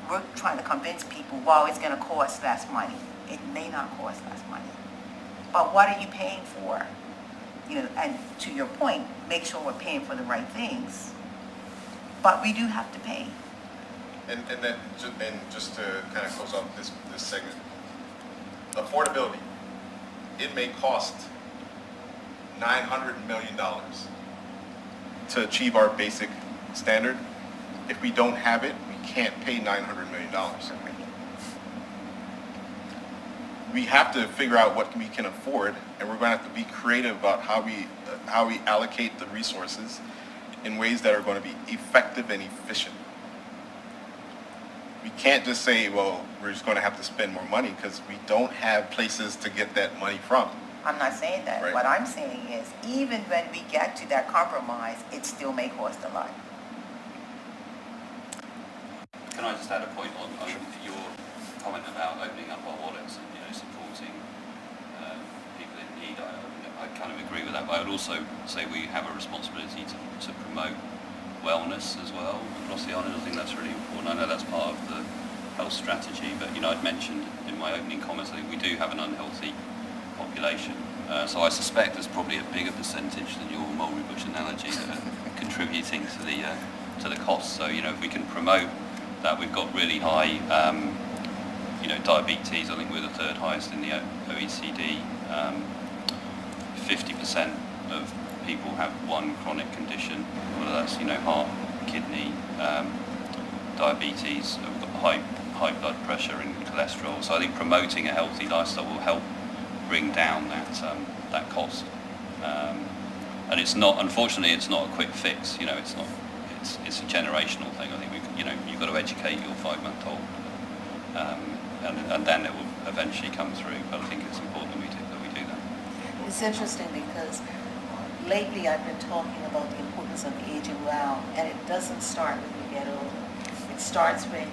Speaker 3: we're trying to convince people, well, it's going to cost less money. It may not cost less money. But what are you paying for? And to your point, make sure we're paying for the right things. But we do have to pay.
Speaker 6: And just to kind of close off this segment, affordability. It may cost $900 million to achieve our basic standard. If we don't have it, we can't pay $900 million. We have to figure out what we can afford, and we're going to have to be creative about how we allocate the resources in ways that are going to be effective and efficient. We can't just say, well, we're just going to have to spend more money, because we don't have places to get that money from.
Speaker 3: I'm not saying that.
Speaker 6: Right.
Speaker 3: What I'm saying is, even when we get to that compromise, it still may cost a lot.
Speaker 5: Can I just add a point on your comment about opening up our wallets and supporting people in need? I kind of agree with that, but I would also say we have a responsibility to promote wellness as well across the island. I think that's really important. I know that's part of the health strategy, but I'd mentioned in my opening comments, I think we do have an unhealthy population. So I suspect there's probably a bigger percentage than your mulberry bush analogy that are contributing to the cost. So if we can promote that, we've got really high diabetes. I think we're the third highest in the OECD. 50% of people have one chronic condition, whether that's heart, kidney, diabetes. We've got high blood pressure and cholesterol. So I think promoting a healthy lifestyle will help bring down that cost. And it's not, unfortunately, it's not a quick fix. You know, it's not. It's a generational thing. I think you've got to educate your 5-month-old, and then it will eventually come through. But I think it's important that we do that.
Speaker 2: It's interesting because lately I've been talking about the importance of aging well, and it doesn't start when you get older. It starts when,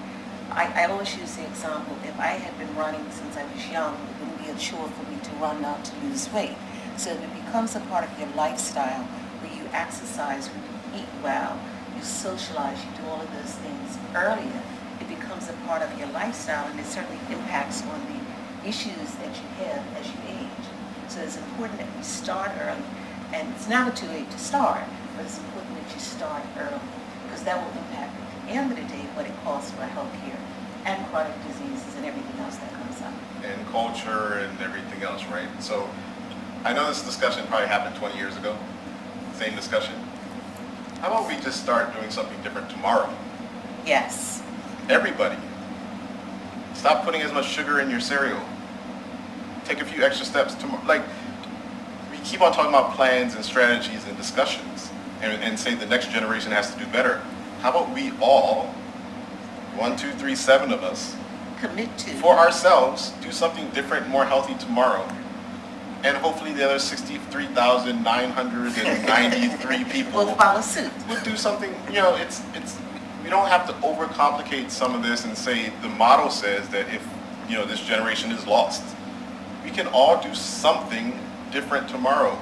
Speaker 2: I always use the example, if I had been running since I was young, it wouldn't be a chore for me to run now to lose weight. So if it becomes a part of your lifestyle, where you exercise, where you eat well, you socialize, you do all of those things earlier, it becomes a part of your lifestyle, and it certainly impacts on the issues that you have as you age. So it's important that we start early, and it's never too late to start, but it's important that you start early, because that will impact at the end of the day what it costs for healthcare and chronic diseases and everything else that comes up.
Speaker 6: And culture and everything else, right? So I know this discussion probably happened 20 years ago, same discussion. How about we just start doing something different tomorrow?
Speaker 2: Yes.
Speaker 6: Everybody. Stop putting as much sugar in your cereal. Take a few extra steps tomorrow. Like, we keep on talking about plans and strategies and discussions and say the next generation has to do better. How about we all, 1, 2, 3, 7 of us,
Speaker 2: Commit to.
Speaker 6: for ourselves, do something different, more healthy tomorrow. And hopefully the other 63,993 people
Speaker 2: Will follow suit.
Speaker 6: would do something, it's we don't have to overcomplicate some of this and say the model says that if, this generation is lost. We can all do something different tomorrow.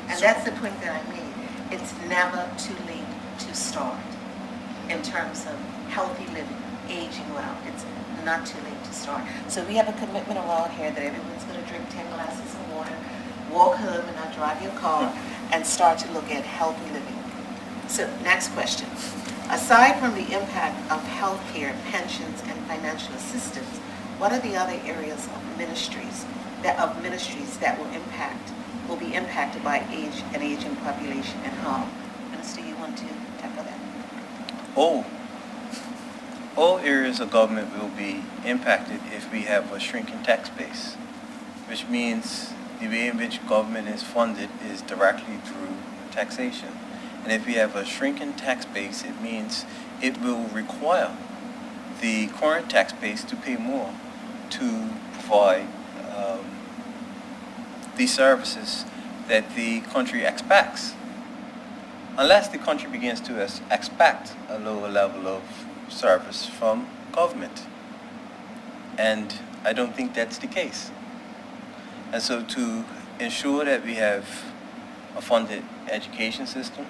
Speaker 2: And that's the point that I made. It's never too late to start in terms of healthy living, aging well. It's not too late to start. So we have a commitment around here that everyone's going to drink 10 glasses of water, walk home and not drive your car, and start to look at healthy living. So next question. Aside from the impact of healthcare, pensions, and financial assistance, what are the other areas of ministries that will be impacted by age and aging population and how? Minister, you want to tackle that?
Speaker 1: All areas of government will be impacted if we have a shrinking tax base, which means the way in which government is funded is directly through taxation. And if we have a shrinking tax base, it means it will require the current tax base to pay more to provide the services that the country expects. Unless the country begins to expect a lower level of service from government. And I don't think that's the case. And so to ensure that we have a funded education system,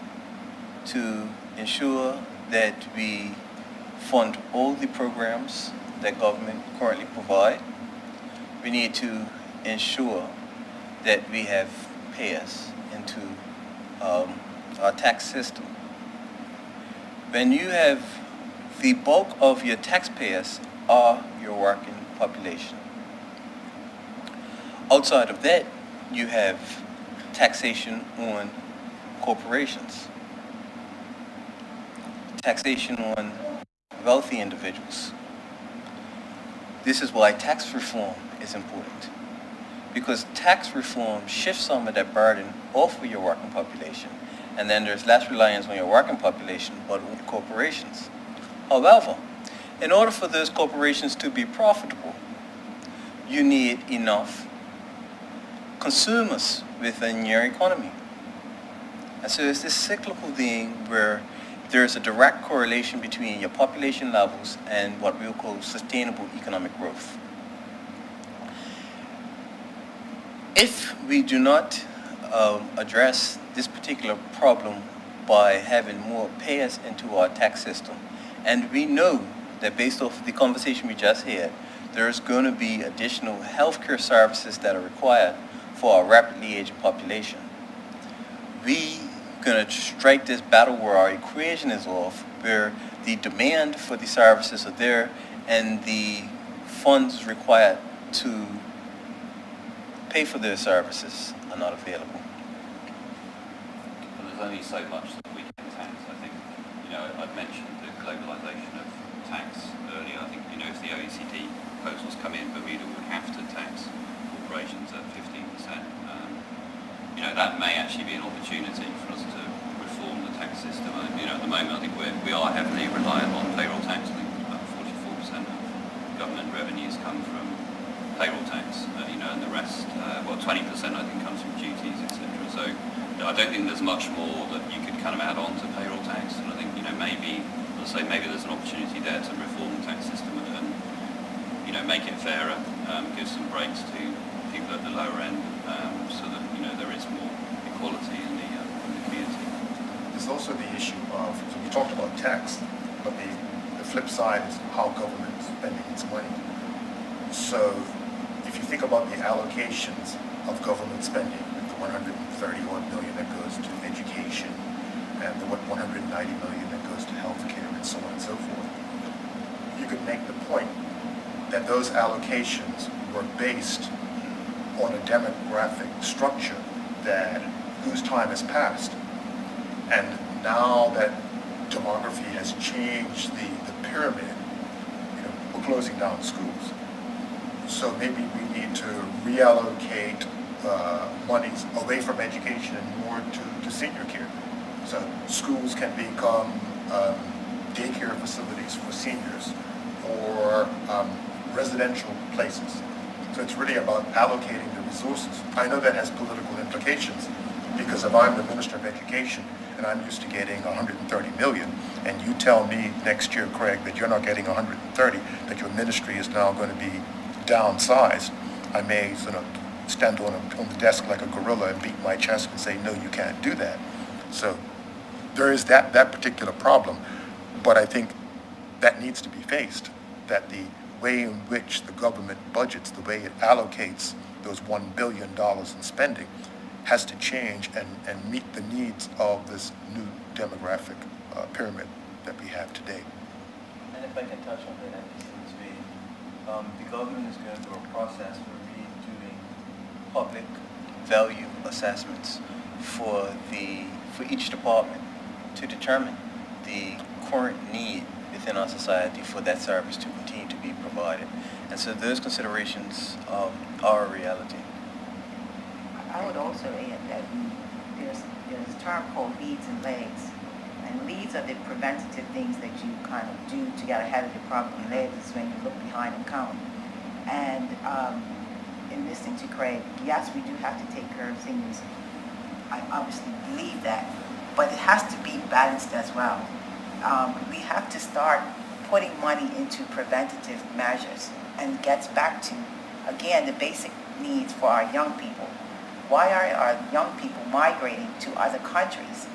Speaker 1: to ensure that we fund all the programs that government currently provide, we need to ensure that we have payers into our tax system. When you have the bulk of your taxpayers are your working population. Outside of that, you have taxation on corporations, taxation on wealthy individuals. This is why tax reform is important, because tax reform shifts some of that burden off of your working population, and then there's less reliance on your working population but on corporations. However, in order for those corporations to be profitable, you need enough consumers within your economy. And so it's this cyclical thing where there's a direct correlation between your population levels and what we'll call sustainable economic growth. If we do not address this particular problem by having more payers into our tax system, and we know that based off the conversation we just had, there's going to be additional healthcare services that are required for our rapidly aging population. We're going to strike this battle where our equation is off, where the demand for the services are there and the funds required to pay for those services are not available.
Speaker 5: But there's only so much that we can tax. I think, I'd mentioned the globalization of tax earlier. I think, if the OECD proposals come in, Bermuda would have to tax corporations at 15%. That may actually be an opportunity for system. At the moment, I think we are heavily reliant on payroll tax. I think about 44% of government revenues come from payroll tax, and the rest, 20% I think comes from duties, etc. So I don't think there's much more that you could kind of add on to payroll tax. And I think, maybe there's an opportunity there to reform the tax system and make it fairer, give some breaks to people at the lower end, so that, there is more equality in the community.
Speaker 4: There's also the issue of, so we talked about tax, but the flip side is how government is spending its money. So if you think about the allocations of government spending, the 131 million that goes to education, and the 190 million that goes to healthcare, and so on and so forth, you could make the point that those allocations were based on a demographic structure whose time has passed. And now that demography has changed the pyramid, we're closing down schools. So maybe we need to reallocate monies away from education and more to senior care. So schools can become daycare facilities for seniors or residential places. So it's really about allocating the resources. I know that has political implications, because if I'm the Minister of Education and I'm used to getting 130 million, and you tell me next year, Craig, that you're not getting 130, that your ministry is now going to be downsized, I may sort of stand on the desk like a gorilla and beat my chest and say, no, you can't do that. So there is that particular problem, but I think that needs to be faced, that the way in which the government budgets, the way it allocates those $1 billion in spending, has to change and meet the needs of this new demographic pyramid that we have today.
Speaker 1: And if I can touch on that, the government is going through a process for redoing public value assessments for each department to determine the current need within our society for that service to continue to be provided. And so those considerations are a reality.
Speaker 3: I would also add that there's a term called leads and lags. And leads are the preventative things that you kind of do to get ahead of the problem. Lags is when you look behind and count. And in listening to Craig, yes, we do have to take care of seniors. I obviously believe that. But it has to be balanced as well. We have to start putting money into preventative measures, and gets back to, again, the basic needs for our young people. Why are our young people migrating to other countries?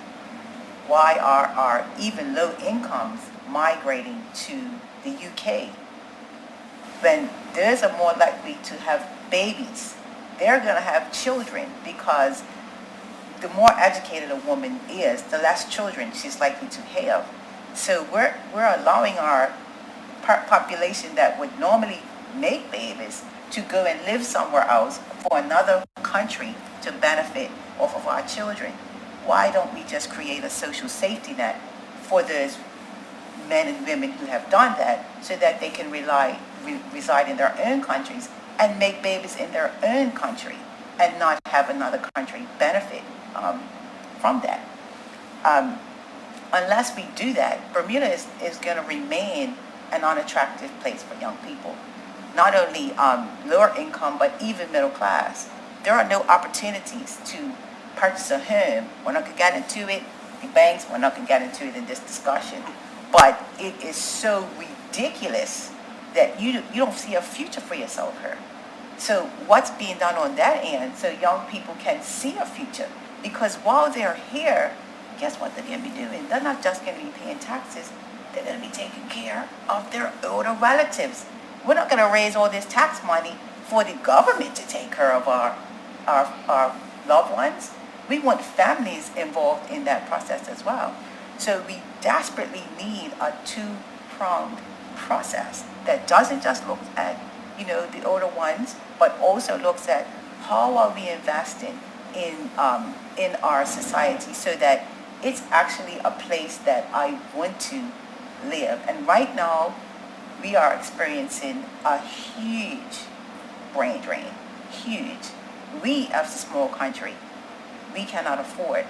Speaker 3: Why are our even low incomes migrating to the UK? When those are more likely to have babies, they're going to have children, because the more educated a woman is, the less children she's likely to have. So we're allowing our population that would normally make babies to go and live somewhere else for another country to benefit off of our children. Why don't we just create a social safety net for those men and women who have done that, so that they can reside in their own countries and make babies in their own country, and not have another country benefit from that? Unless we do that, Bermuda is going to remain an unattractive place for young people. Not only lower income, but even middle class. There are no opportunities to purchase a home. We're not going to get into it. The banks, we're not going to get into it in this discussion. But it is so ridiculous that you don't see a future for yourself here. So what's being done on that end so young people can see a future? Because while they're here, guess what they're going to be doing? They're not just going to be paying taxes. They're going to be taking care of their older relatives. We're not going to raise all this tax money for the government to take care of our loved ones. We want families involved in that process as well. So we desperately need a two-pronged process that doesn't just look at, the older ones, but also looks at how are we investing in our society so that it's actually a place that I want to live. And right now, we are experiencing a huge brain drain, huge. We, as a small country, we cannot afford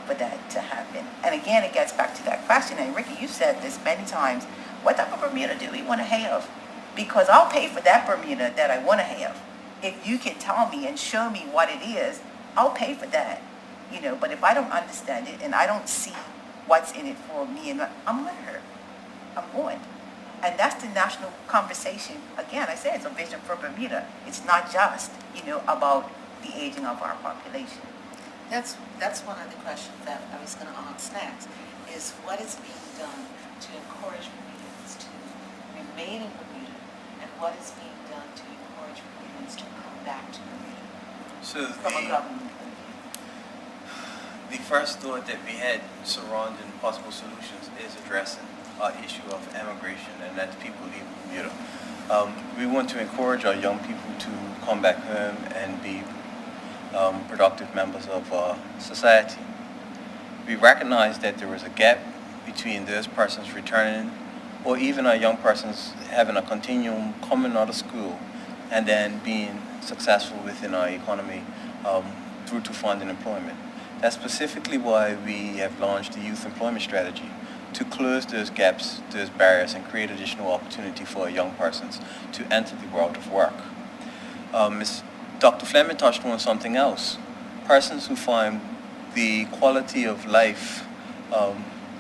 Speaker 3: for that to happen. And again, it gets back to that question, and Ricky, you said this many times, what type of Bermuda do we want to have? Because I'll pay for that Bermuda that I want to have. If you can tell me and show me what it is, I'll pay for that. But if I don't understand it and I don't see what's in it for me, and I'm with her. I'm going. And that's the national conversation. Again, I say it's a vision for Bermuda. It's not just, about the aging of our population.
Speaker 2: That's one of the questions that I was going to ask next, is what is being done to encourage Bermudans to remain in Bermuda, and what is being done to encourage Bermudans to come back to Bermuda
Speaker 1: So
Speaker 2: from a government point of view?
Speaker 1: the first thought that we had surrounding possible solutions is addressing our issue of emigration, and that's people leaving Bermuda. We want to encourage our young people to come back home and be productive members of our society. We recognize that there is a gap between those persons returning, or even our young persons having a continuum coming out of school and then being successful within our economy through to finding employment. That's specifically why we have launched the Youth Employment Strategy, to close those gaps, those barriers, and create additional opportunity for our young persons to enter the world of work. Dr. Fleming touched on something else. Persons who find the quality of life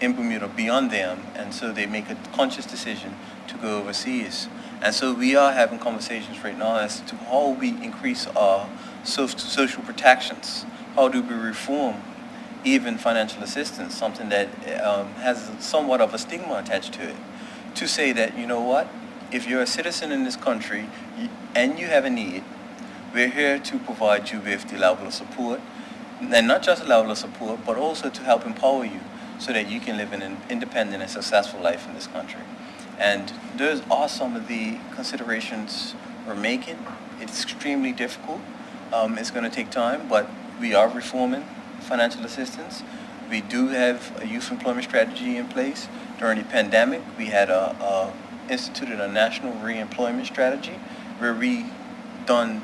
Speaker 1: in Bermuda beyond them, and so they make a conscious decision to go overseas. And so we are having conversations right now as to how we increase our social protections. How do we reform even financial assistance, something that has somewhat of a stigma attached to it, to say that, you know what, if you're a citizen in this country and you have a need, we're here to provide you with the level of support, and not just a level of support, but also to help empower you so that you can live an independent and successful life in this country. And those are some of the considerations we're making. It's extremely difficult. It's going to take time, but we are reforming financial assistance. We do have a youth employment strategy in place. During the pandemic, we had instituted a national re-employment strategy where we made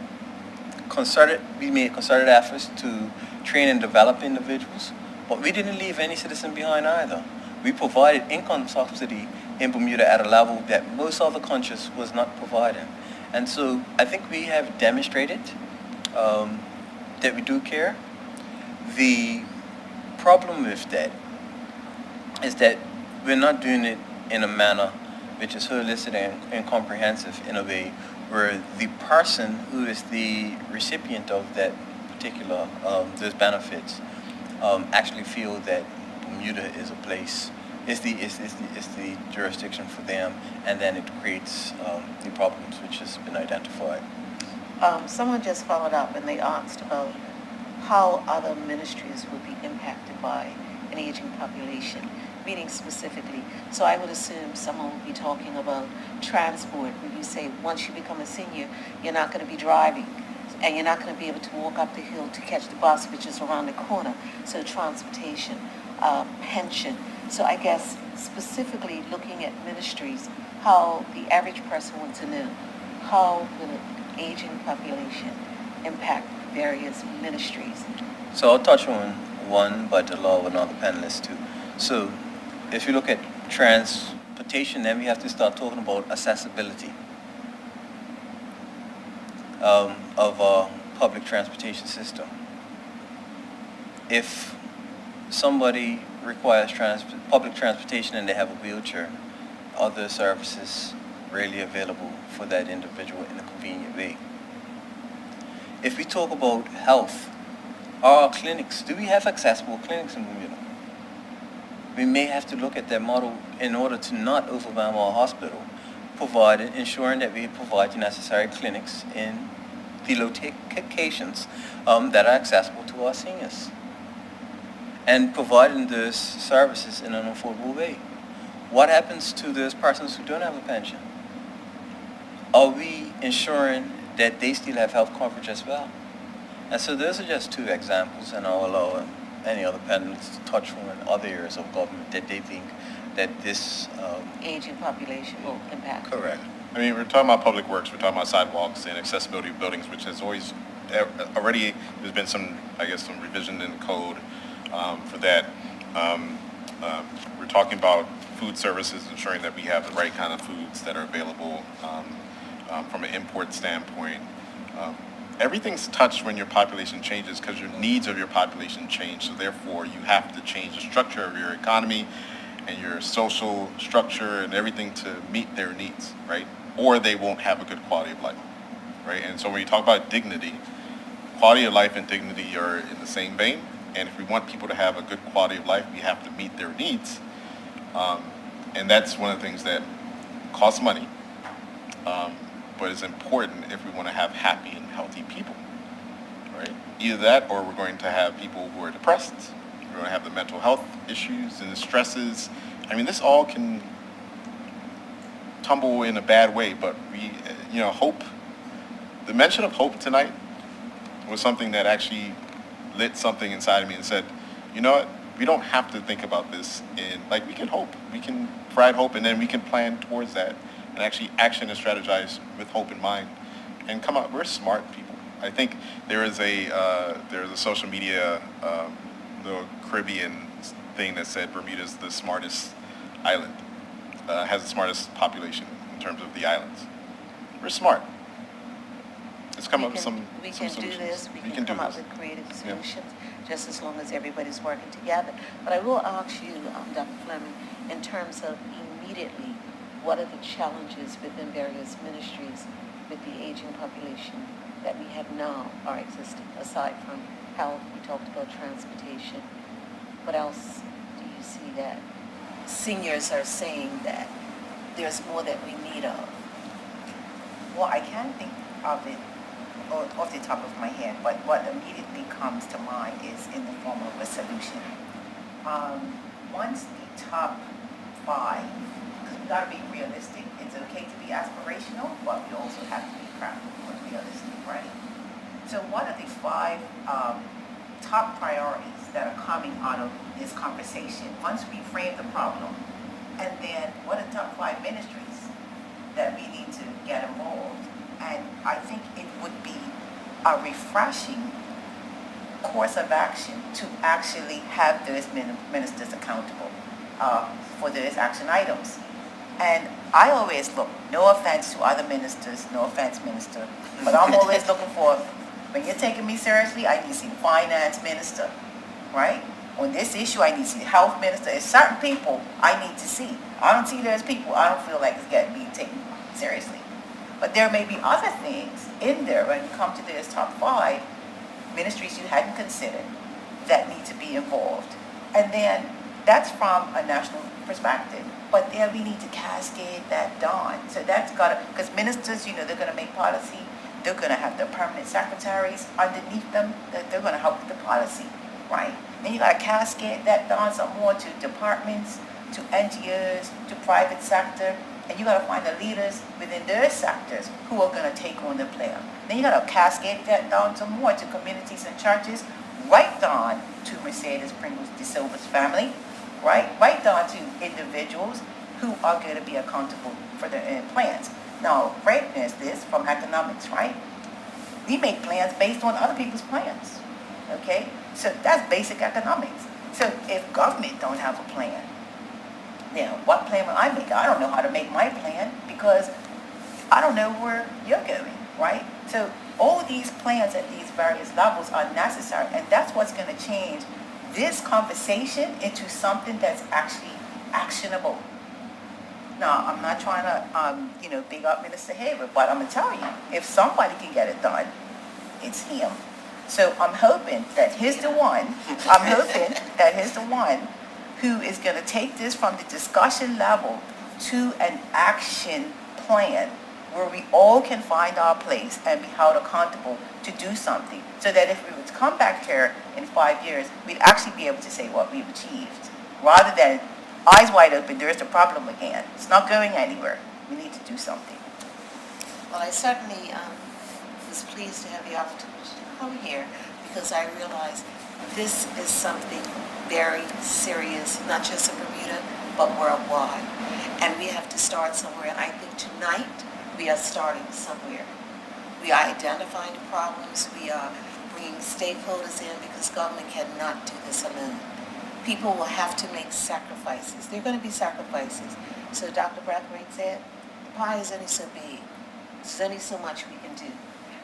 Speaker 1: concerted efforts to train and develop individuals, but we didn't leave any citizen behind either. We provided income subsidy in Bermuda at a level that most other countries was not providing. And so I think we have demonstrated that we do care. The problem with that is that we're not doing it in a manner which is holistic and comprehensive, in a way where the person who is the recipient of that particular those benefits actually feel that Bermuda is a place, is the jurisdiction for them, and then it creates the problems which has been identified.
Speaker 2: Someone just followed up and they asked about how other ministries will be impacted by an aging population, meaning specifically. So I would assume someone will be talking about transport, when you say once you become a senior, you're not going to be driving, and you're not going to be able to walk up the hill to catch the bus, which is around the corner. So transportation, pension. So I guess specifically looking at ministries, how the average person wants to know, how will an aging population impact various ministries?
Speaker 1: So I'll touch on one, but allow another panelist too. So if you look at transportation, then we have to start talking about accessibility of our public transportation system. If somebody requires public transportation and they have a wheelchair, are there services really available for that individual in a convenient way? If we talk about health, our clinics, do we have accessible clinics in Bermuda? We may have to look at that model in order to not overwhelm our hospital, ensuring that we provide the necessary clinics in the locations that are accessible to our seniors, and providing those services in an affordable way. What happens to those persons who don't have a pension? Are we ensuring that they still have health coverage as well? And so those are just two examples, and I'll allow any other panelists to touch on other areas of government that they think that this
Speaker 2: Aging population will impact.
Speaker 1: Correct.
Speaker 6: I mean, we're talking about public works, we're talking about sidewalks and accessibility of buildings, which has already, there's been some revision in the code for that. We're talking about food services, ensuring that we have the right kind of foods that are available from an import standpoint. Everything's touched when your population changes because your needs of your population change. So therefore, you have to change the structure of your economy and your social structure and everything to meet their needs, right? Or they won't have a good quality of life, right? And so when you talk about dignity, quality of life and dignity are in the same vein. And if we want people to have a good quality of life, we have to meet their needs. And that's one of the things that costs money, but it's important if we want to have happy and healthy people, right? Either that or we're going to have people who are depressed. We're going to have the mental health issues and the stresses. I mean, this all can tumble in a bad way, but hope, the mention of hope tonight was something that actually lit something inside of me and said, you know what, we don't have to think about this we can hope. We can provide hope and then we can plan towards that and actually action and strategize with hope in mind and come out. We're smart people. I think there's a social media little Caribbean thing that said Bermuda's the smartest island, has the smartest population in terms of the islands. We're smart. Let's come up with some
Speaker 2: We can do
Speaker 6: solutions.
Speaker 2: this, we
Speaker 6: We
Speaker 2: can
Speaker 6: do
Speaker 2: come up
Speaker 6: this.
Speaker 2: with creative solutions, just as long as everybody's working together. But I will ask you, Dr. Fleming, in terms of immediately, what are the challenges within various ministries with the aging population that we have now are existing, aside from health, we talked about transportation. What else do you see that seniors are saying that there's more that we need of?
Speaker 3: Well, I can't think of it off the top of my head, but what immediately comes to mind is in the form of a solution. Once the top 5, because we got to be realistic, it's okay to be aspirational, but we also have to be practical and realistic, right? So what are the 5 top priorities that are coming out of this conversation? Once we frame the problem, and then what are the top 5 ministries that we need to get involved? And I think it would be a refreshing course of action to actually have those ministers accountable for those action items. And I always look, no offense to other ministers, no offense, minister, but I'm always looking for, when you're taking me seriously, I need to see the finance minister, right? On this issue, I need to see the health minister. There's certain people I need to see. I don't see those people, I don't feel like it's getting me taken seriously. But there may be other things in there when you come to this top 5 ministries you hadn't considered that need to be involved. And then that's from a national perspective. But then we need to cascade that down. So that's got to, because ministers, they're going to make policy. They're going to have their permanent secretaries underneath them. They're going to help with the policy, right? Then you got to cascade that down some more to departments, to NGOs, to private sector. And you got to find the leaders within those sectors who are going to take on the player. Then you got to cascade that down some more to communities and churches, right down to Mercedes Pringles de Silva's family, right down to individuals who are going to be accountable for their plans. Now, greatness this from economics, right? We make plans based on other people's plans, okay? So that's basic economics. So if government don't have a plan, now, what plan will I make? I don't know how to make my plan because I don't know where you're going, right? So all these plans at these various levels are necessary, and that's what's going to change this conversation into something that's actually actionable. Now, I'm not trying to, big up Minister Hayward, but I'm going to tell you, if somebody can get it done, it's him. So I'm hoping that he's the one who is going to take this from the discussion level to an action plan where we all can find our place and be held accountable to do something, so that if we were to come back here in 5 years, we'd actually be able to say what we've achieved, rather than eyes wide open, there's the problem again. It's not going anywhere. We need to do something.
Speaker 2: Well, I certainly was pleased to have the opportunity to come here because I realize this is something very serious, not just in Bermuda, but worldwide. And we have to start somewhere. And I think tonight we are starting somewhere. We are identifying the problems. We are bringing stakeholders in because government cannot do this alone. People will have to make sacrifices. There are going to be sacrifices. So Dr. Brathwaite said, the pie is only so big. There's only so much we can do.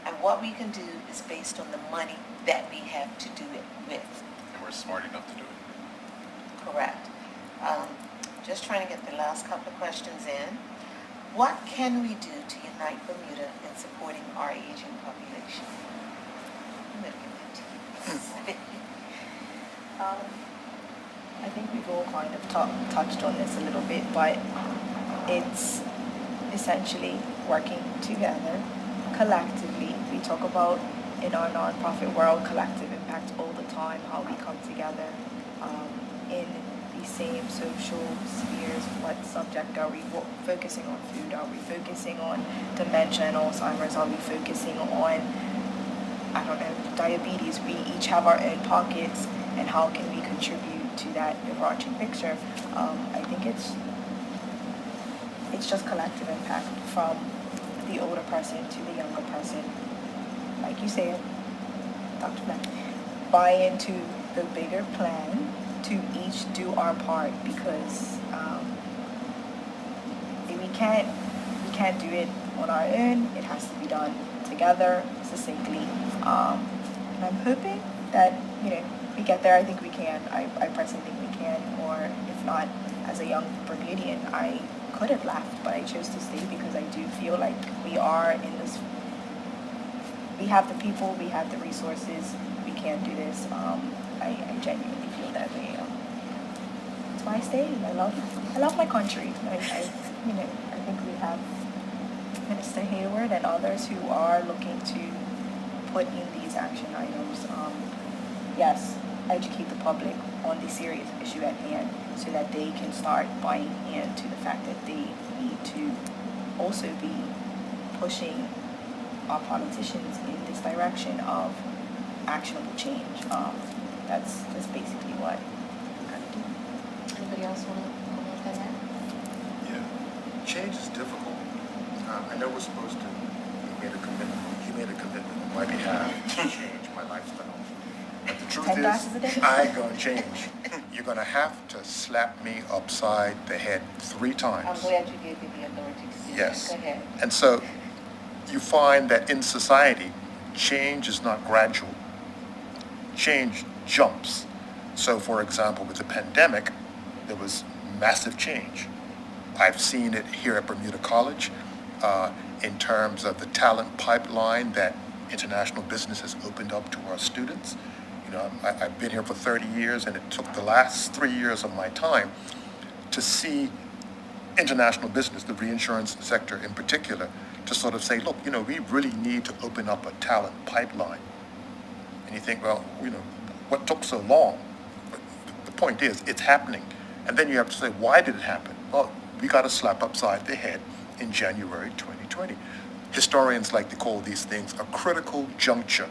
Speaker 2: And what we can do is based on the money that we have to do it with.
Speaker 6: And we're smart enough to do it.
Speaker 2: Correct. Just trying to get the last couple of questions in. What can we do to unite Bermuda in supporting our aging population? I'm going to give that to you.
Speaker 7: I think we've all kind of touched on this a little bit, but it's essentially working together collectively. We talk about in our nonprofit world collective impact all the time, how we come together in the same social spheres. What subject are we focusing on? Food? Are we focusing on dementia and Alzheimer's? Are we focusing on, I don't know, diabetes? We each have our own pockets, and how can we contribute to that overarching picture? I think it's just collective impact from the older person to the younger person. Like you said, Dr. Black, buy into the bigger plan to each do our part, because we can't do it on our own. It has to be done together, succinctly. And I'm hoping that, we get there. I think we can. I personally think we can. Or if not, as a young Bermudian, I could have left, but I chose to stay because I do feel like we are in this. We have the people, we have the resources, we can do this. I genuinely feel that way. That's why I stayed. I love my country. I think we have Minister Hayward and others who are looking to put in these action items. Yes, educate the public on the serious issue at hand so that they can start buying into the fact that they need to also be pushing our politicians in this direction of actionable change. That's basically what I'm going to do. Anybody else want to comment on that?
Speaker 4: Yeah, change is difficult. I know we're supposed to, you made a commitment on my behalf to change my lifestyle. But the truth
Speaker 7: 10 glasses a day?
Speaker 4: is, I ain't gonna change. You're gonna have to slap me upside the head 3 times.
Speaker 2: I'm glad you gave me the authority to do
Speaker 4: Yes.
Speaker 2: that. Go ahead.
Speaker 4: And so you find that in society, change is not gradual. Change jumps. So for example, with the pandemic, there was massive change. I've seen it here at Bermuda College in terms of the talent pipeline that international business has opened up to our students. I've been here for 30 years, and it took the last 3 years of my time to see international business, the reinsurance sector in particular, to sort of say, look, we really need to open up a talent pipeline. And you think, well, what took so long? But the point is, it's happening. And then you have to say, why did it happen? Well, we got a slap upside the head in January 2020. Historians like to call these things a critical juncture.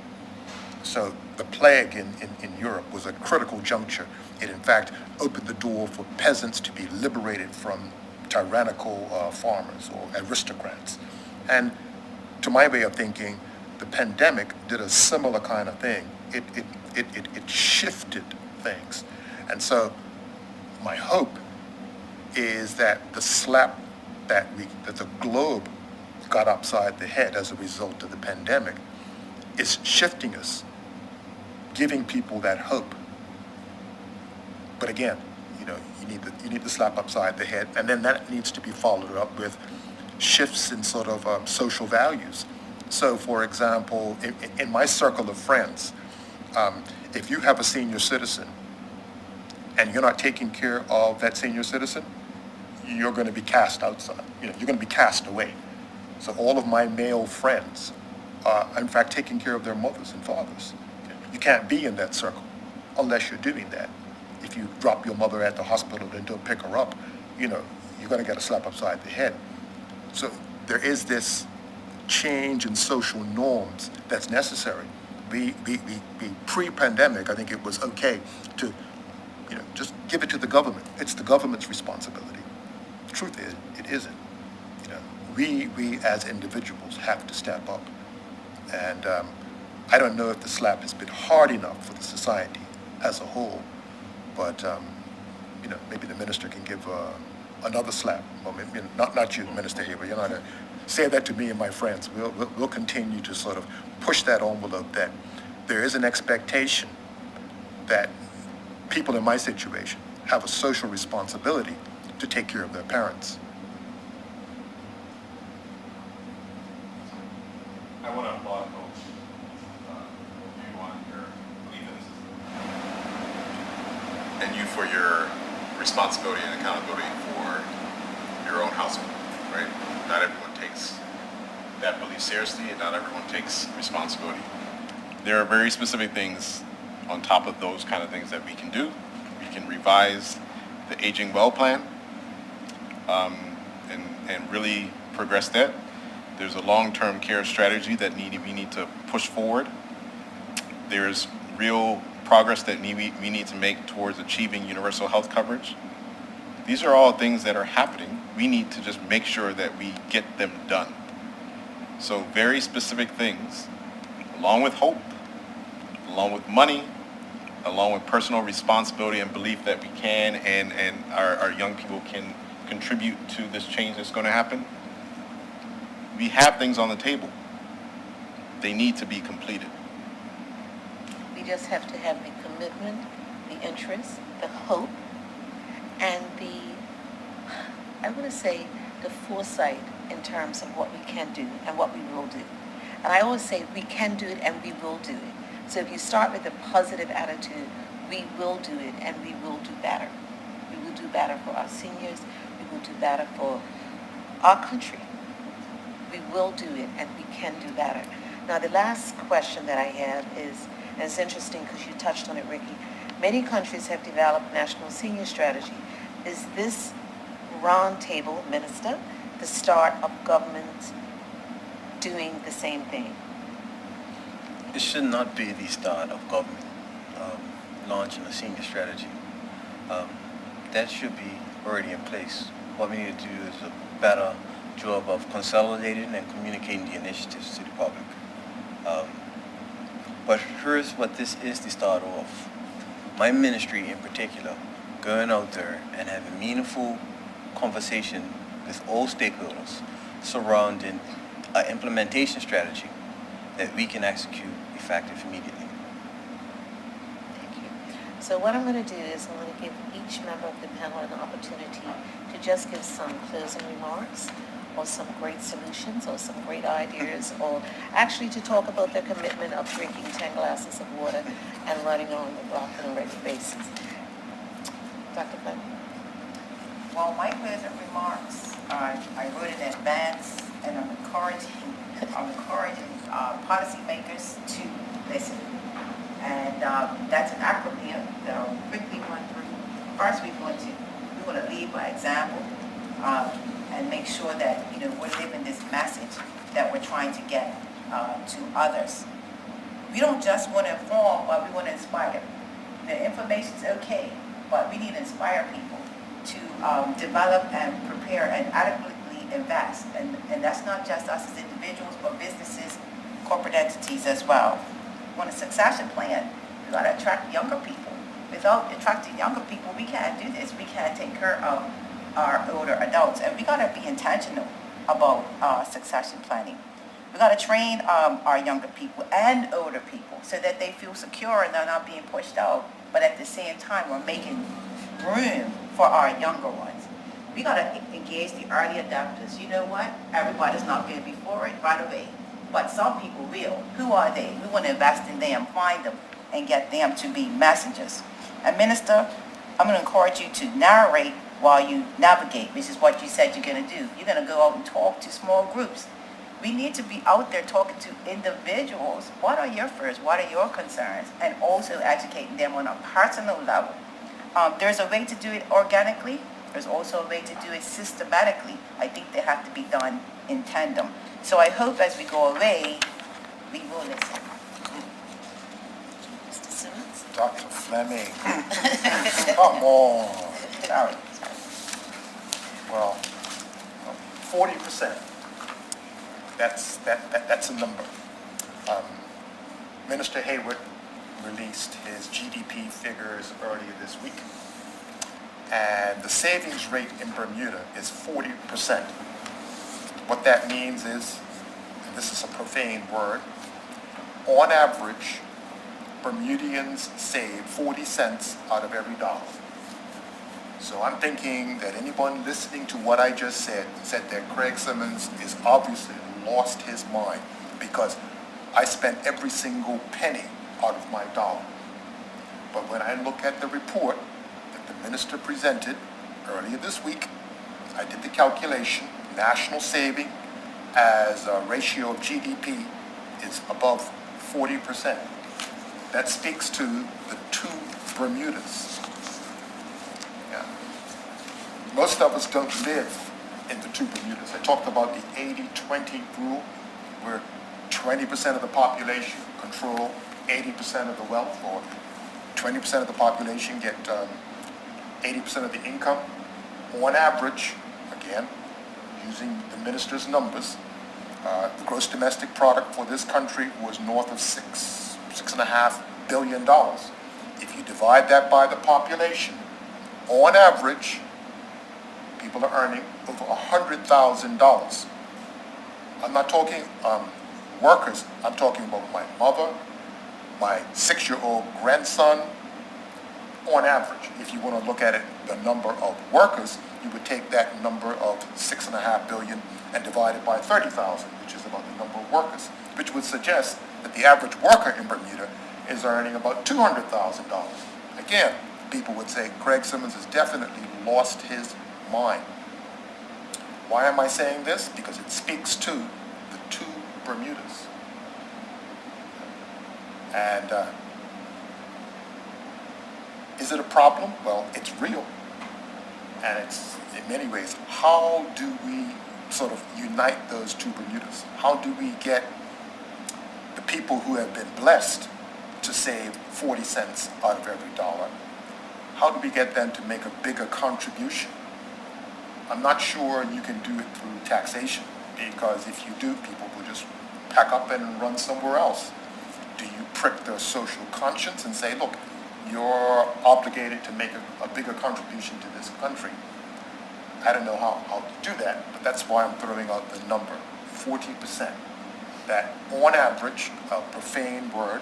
Speaker 4: So the plague in Europe was a critical juncture. It in fact opened the door for peasants to be liberated from tyrannical farmers or aristocrats. And to my way of thinking, the pandemic did a similar kind of thing. It shifted things. And so my hope is that the slap that the globe got upside the head as a result of the pandemic is shifting us, giving people that hope. But again, you need the slap upside the head, and then that needs to be followed up with shifts in sort of social values. So, for example, in my circle of friends, if you have a senior citizen and you're not taking care of that senior citizen, you're going to be cast outside. You're going to be cast away. So all of my male friends are, in fact, taking care of their mothers and fathers. You can't be in that circle unless you're doing that. If you drop your mother at the hospital and don't pick her up, you're going to get a slap upside the head. So there is this change in social norms that's necessary. We pre-pandemic, I think it was okay to, just give it to the government. It's the government's responsibility. The truth is, it isn't. We as individuals have to step up. And I don't know if the slap has been hard enough for the society as a whole, but, maybe the minister can give another slap. Well, maybe, not you, Minister Hayward, you're not going to say that to me and my friends. We'll continue to sort of push that envelope that there is an expectation that people in my situation have a social responsibility to take care of their parents.
Speaker 6: I want to applaud Coach you on your belief and you for your responsibility and accountability for your own household, right? Not everyone takes that belief seriously, and not everyone takes responsibility. There are very specific things on top of those kind of things that we can do. We can revise the Aging Well plan and really progress that. There's a long-term care strategy that we need to push forward. There's real progress that we need to make towards achieving universal health coverage. These are all things that are happening. We need to just make sure that we get them done. So very specific things, along with hope, along with money, along with personal responsibility and belief that we can and our young people can contribute to this change that's going to happen. We have things on the table. They need to be completed.
Speaker 2: We just have to have the commitment, the interest, the hope, and the foresight in terms of what we can do and what we will do. And I always say we can do it and we will do it. So if you start with a positive attitude, we will do it and we will do better. We will do better for our seniors. We will do better for our country. We will do it and we can do better. Now the last question that I have is, and it's interesting because you touched on it, Ricky, many countries have developed national senior strategy. Is this roundtable, Minister, the start of governments doing the same thing?
Speaker 1: It should not be the start of government launching a senior strategy. That should be already in place. What we need to do is a better job of consolidating and communicating the initiatives to the public. But here's what this is the start of. My ministry in particular, going out there and having meaningful conversation with all stakeholders surrounding an implementation strategy that we can execute effective immediately.
Speaker 2: Thank you. So what I'm going to do is I'm going to give each member of the panel an opportunity to just give some closing remarks or some great solutions or some great ideas or actually to talk about their commitment of drinking 10 glasses of water and running on the block on a regular basis. Dr. Fleming?
Speaker 3: Well, my closing remarks, I wrote in advance, and I'm encouraging policymakers to listen. And that's an acronym that I'll quickly run through. First, we want to lead by example and make sure that we're living this message that we're trying to get to others. We don't just want to inform, but we want to inspire. The information's okay, but we need to inspire people to develop and prepare and adequately invest. And that's not just us as individuals, but businesses, corporate entities as well. On a succession plan, we got to attract younger people. Without attracting younger people, we can't do this. We can't take care of our older adults. And we got to be intentional about succession planning. We got to train our younger people and older people so that they feel secure and they're not being pushed out. But at the same time, we're making room for our younger ones. We got to engage the early adopters. You know what? Everybody's not going to be for it right away. But some people will. Who are they? We want to invest in them, find them, and get them to be messengers. And Minister, I'm going to encourage you to narrate while you navigate, which is what you said you're going to do. You're going to go out and talk to small groups. We need to be out there talking to individuals. What are your fears? What are your concerns? And also educating them on a personal level. There's a way to do it organically. There's also a way to do it systematically. I think they have to be done in tandem. So I hope as we go away, we will listen.
Speaker 2: Mr. Simmons?
Speaker 4: Dr. Fleming. Come on. Sorry. Well, 40%. That's a number. Minister Hayward released his GDP figures earlier this week, and the savings rate in Bermuda is 40%. What that means is, and this is a profane word, on average, Bermudians save 40 cents out of every dollar. So I'm thinking that anyone listening to what I just said that Craig Simmons is obviously lost his mind, because I spent every single penny out of my dollar. But when I look at the report that the minister presented earlier this week, I did the calculation. National saving as a ratio of GDP is above 40%. That speaks to the two Bermudas. Yeah. Most of us don't live in the two Bermudas. I talked about the 80-20 rule, where 20% of the population control 80% of the wealth, or 20% of the population get 80% of the income. On average, again, using the minister's numbers, the gross domestic product for this country was north of $6.5 billion. If you divide that by the population, on average, people are earning over $100,000. I'm not talking workers. I'm talking about my mother, my 6-year-old grandson. On average, if you want to look at it, the number of workers, you would take that number of 6.5 billion and divide it by 30,000, which is about the number of workers, which would suggest that the average worker in Bermuda is earning about $200,000. Again, people would say Craig Simmons has definitely lost his mind. Why am I saying this? Because it speaks to the two Bermudas. And is it a problem? Well, it's real. And it's, in many ways, how do we sort of unite those two Bermudas? How do we get the people who have been blessed to save 40 cents out of every dollar? How do we get them to make a bigger contribution? I'm not sure you can do it through taxation, because if you do, people will just pack up and run somewhere else. Do you prick their social conscience and say, look, you're obligated to make a bigger contribution to this country? I don't know how to do that, but that's why I'm throwing out the number, 40%. That on average, a profane word,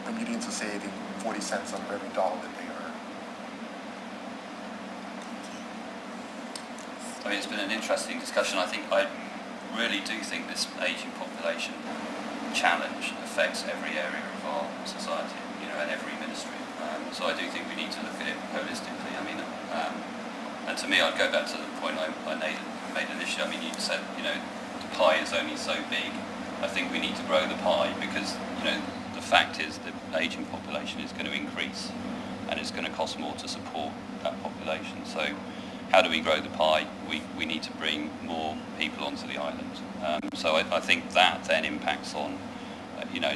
Speaker 4: Bermudians are saving 40 cents on every dollar that they earn.
Speaker 5: I mean, it's been an interesting discussion. I really do think this aging population challenge affects every area of our society, and every ministry. So I do think we need to look at it holistically. I mean, and to me, I'd go back to the point I made initially. I mean, you said, the pie is only so big. I think we need to grow the pie, because, the fact is the aging population is going to increase, and it's going to cost more to support that population. So how do we grow the pie? We need to bring more people onto the island. So I think that then impacts on,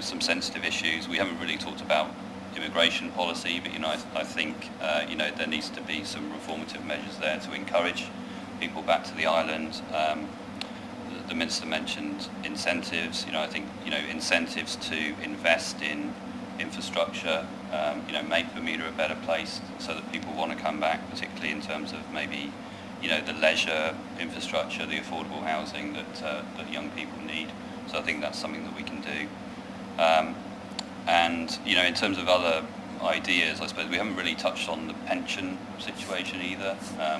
Speaker 5: some sensitive issues. We haven't really talked about immigration policy, but I think there needs to be some reformative measures there to encourage people back to the island. The minister mentioned incentives. I think incentives to invest in infrastructure, make Bermuda a better place so that people want to come back, particularly in terms of maybe the leisure infrastructure, the affordable housing that young people need. So I think that's something that we can do. And in terms of other ideas, I suppose we haven't really touched on the pension situation either.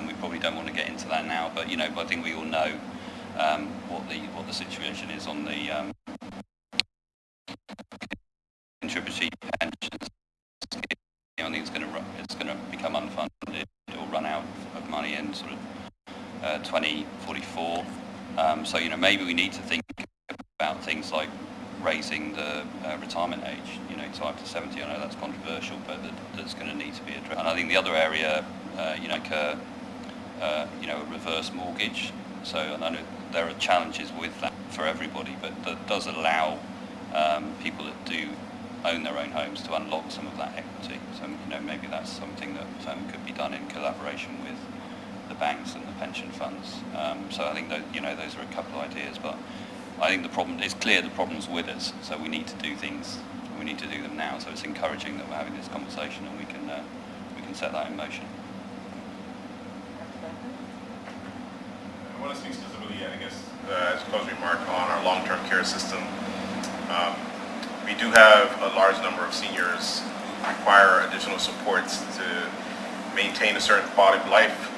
Speaker 5: We probably don't want to get into that now, but I think we all know what the situation is on the contributory pensions. I think it's going to become unfunded or run out of money in sort of 2044. So maybe we need to think about things like raising the retirement age, to up to 70. I know that's controversial, but that's going to need to be addressed. And I think the other area, a reverse mortgage. So, and I know there are challenges with that for everybody, but that does allow people that do own their own homes to unlock some of that equity. So, maybe that's something that could be done in collaboration with the banks and the pension funds. So I think that, those are a couple of ideas, but I think it's clear the problem's with us, so we need to do things. We need to do them now. So it's encouraging that we're having this conversation and we can set that in motion.
Speaker 6: I want to speak specifically, I guess, as a closing remark on our long-term care system. We do have a large number of seniors who require additional supports to maintain a certain quality of life.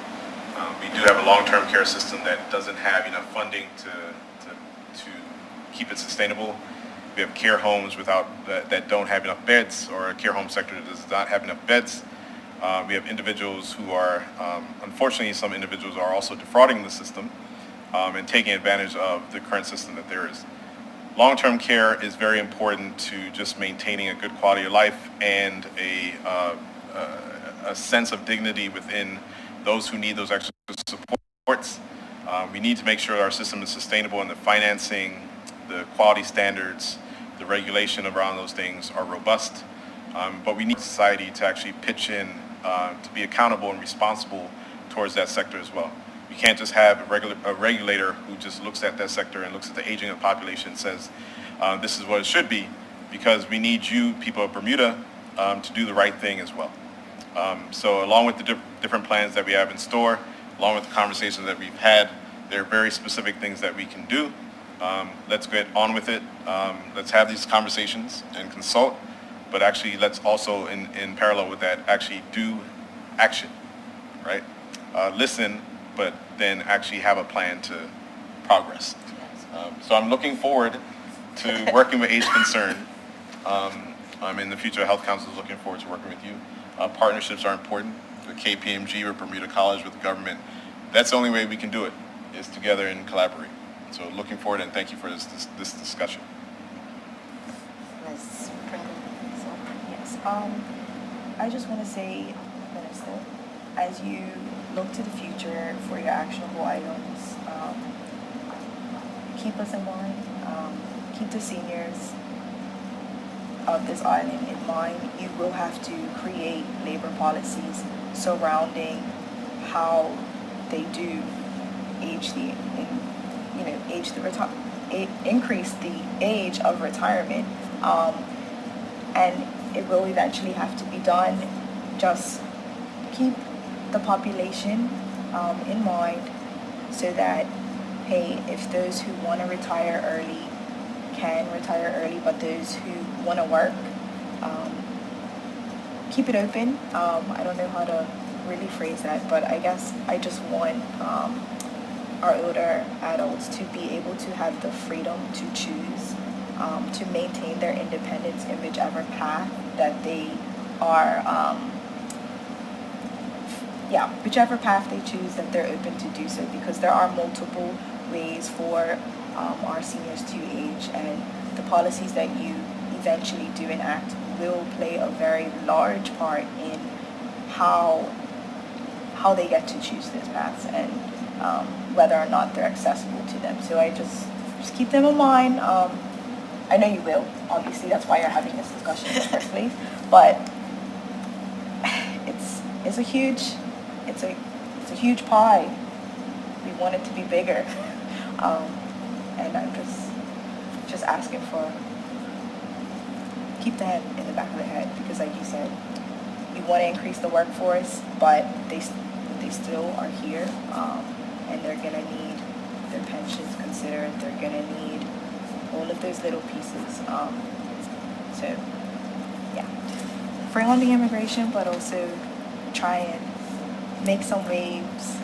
Speaker 6: We do have a long-term care system that doesn't have enough funding to keep it sustainable. We have care homes that don't have enough beds, or a care home sector that does not have enough beds. We have individuals who are, unfortunately, some individuals are also defrauding the system and taking advantage of the current system that there is. Long-term care is very important to just maintaining a good quality of life and a sense of dignity within those who need those extra supports. We need to make sure our system is sustainable and the financing, the quality standards, the regulation around those things are robust. But we need society to actually pitch in to be accountable and responsible towards that sector as well. You can't just have a regulator who just looks at that sector and looks at the aging of the population and says, this is what it should be, because we need you, people of Bermuda, to do the right thing as well. So along with the different plans that we have in store, along with the conversations that we've had, there are very specific things that we can do. Let's get on with it. Let's have these conversations and consult, but actually let's also, in parallel with that, actually do action, right? Listen, but then actually have a plan to progress. So I'm looking forward to working with Age Concern. I'm in the Future Health Council, looking forward to working with you. Partnerships are important. With KPMG, with Bermuda College, with the government. That's the only way we can do it, is together and collaborate. So looking forward, and thank you for this discussion.
Speaker 2: Ms. Pringle?
Speaker 7: Yes. I just want to say, Minister, as you look to the future for your actionable items, keep us in mind, keep the seniors of this island in mind. You will have to create labor policies surrounding how they do increase the age of retirement, and it will eventually have to be done. Just keep the population in mind, so that, hey, if those who want to retire early can retire early, but those who want to work, keep it open. I don't know how to really phrase that, but I guess I just want our older adults to be able to have the freedom to choose, to maintain their independence in whichever path that they are, whichever path they choose, that they're open to do so, because there are multiple ways for our seniors to age, and the policies that you eventually do enact will play a very large part in how they get to choose those paths, and whether or not they're accessible to them. So I just keep them in mind. I know you will, obviously, that's why you're having this discussion in the first place, but it's a huge pie. We want it to be bigger. And I'm just asking for, keep that in the back of the head, because like you said, you want to increase the workforce, but they still are here, and they're going to need their pensions considered. They're going to need all of those little pieces. So, yeah. Free on the immigration, but also try and make some waves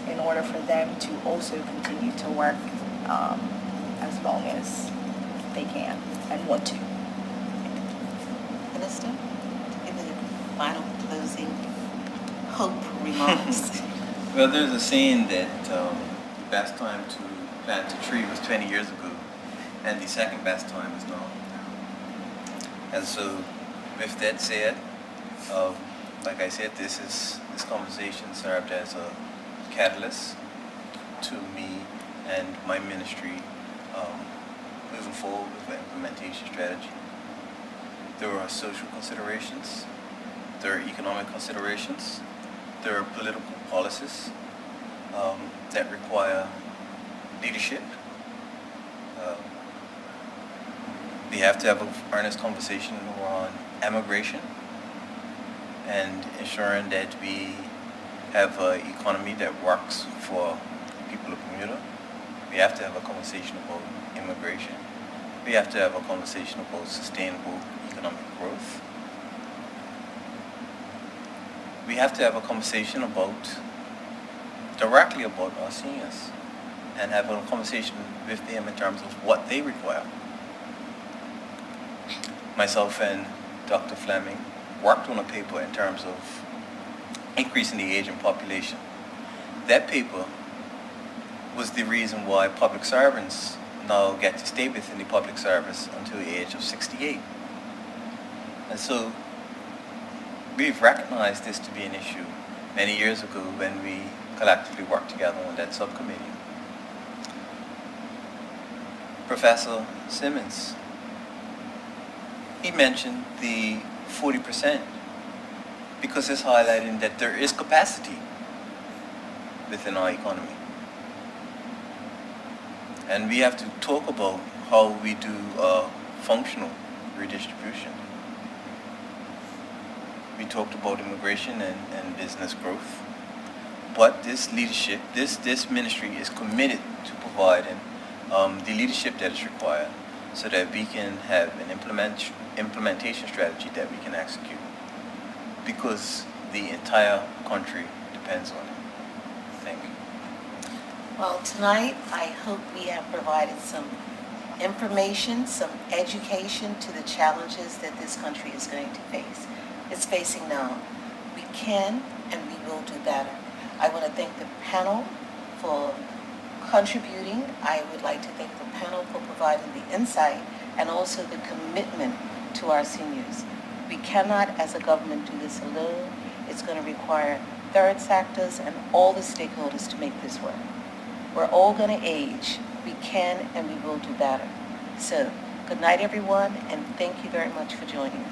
Speaker 7: in order for them to also continue to work as long as they can and want to.
Speaker 2: Minister, give me the final closing hope remarks.
Speaker 1: Well, there's a saying that the best time to plant a tree was 20 years ago, and the second best time is now. And so, with that said, like I said, this conversation served as a catalyst to me and my ministry moving forward with the implementation strategy. There are social considerations, there are economic considerations, there are political policies that require leadership. Uh, we have to have an earnest conversation on immigration and ensuring that we have an economy that works for the people of Bermuda. We have to have a conversation about immigration. We have to have a conversation about sustainable economic growth. We have to have a conversation directly about our seniors and have a conversation with them in terms of what they require. Myself and Dr. Fleming worked on a paper in terms of increasing the aging population. That paper was the reason why public servants now get to stay within the public service until the age of 68. And so we've recognized this to be an issue many years ago when we collectively worked together on that subcommittee. Professor Simmons, he mentioned the 40% because it's highlighting that there is capacity within our economy. And we have to talk about how we do functional redistribution. We talked about immigration and business growth. But this leadership, this ministry is committed to providing the leadership that is required so that we can have an implementation strategy that we can execute. Because the entire country depends on it. Thank you.
Speaker 2: Well, tonight, I hope we have provided some information, some education to the challenges that this country is going to face. It's facing now. We can and we will do better. I want to thank the panel for contributing. I would like to thank the panel for providing the insight and also the commitment to our seniors. We cannot, as a government, do this alone. It's going to require third sectors and all the stakeholders to make this work. We're all going to age. We can and we will do better. So, good night, everyone, and thank you very much for joining us.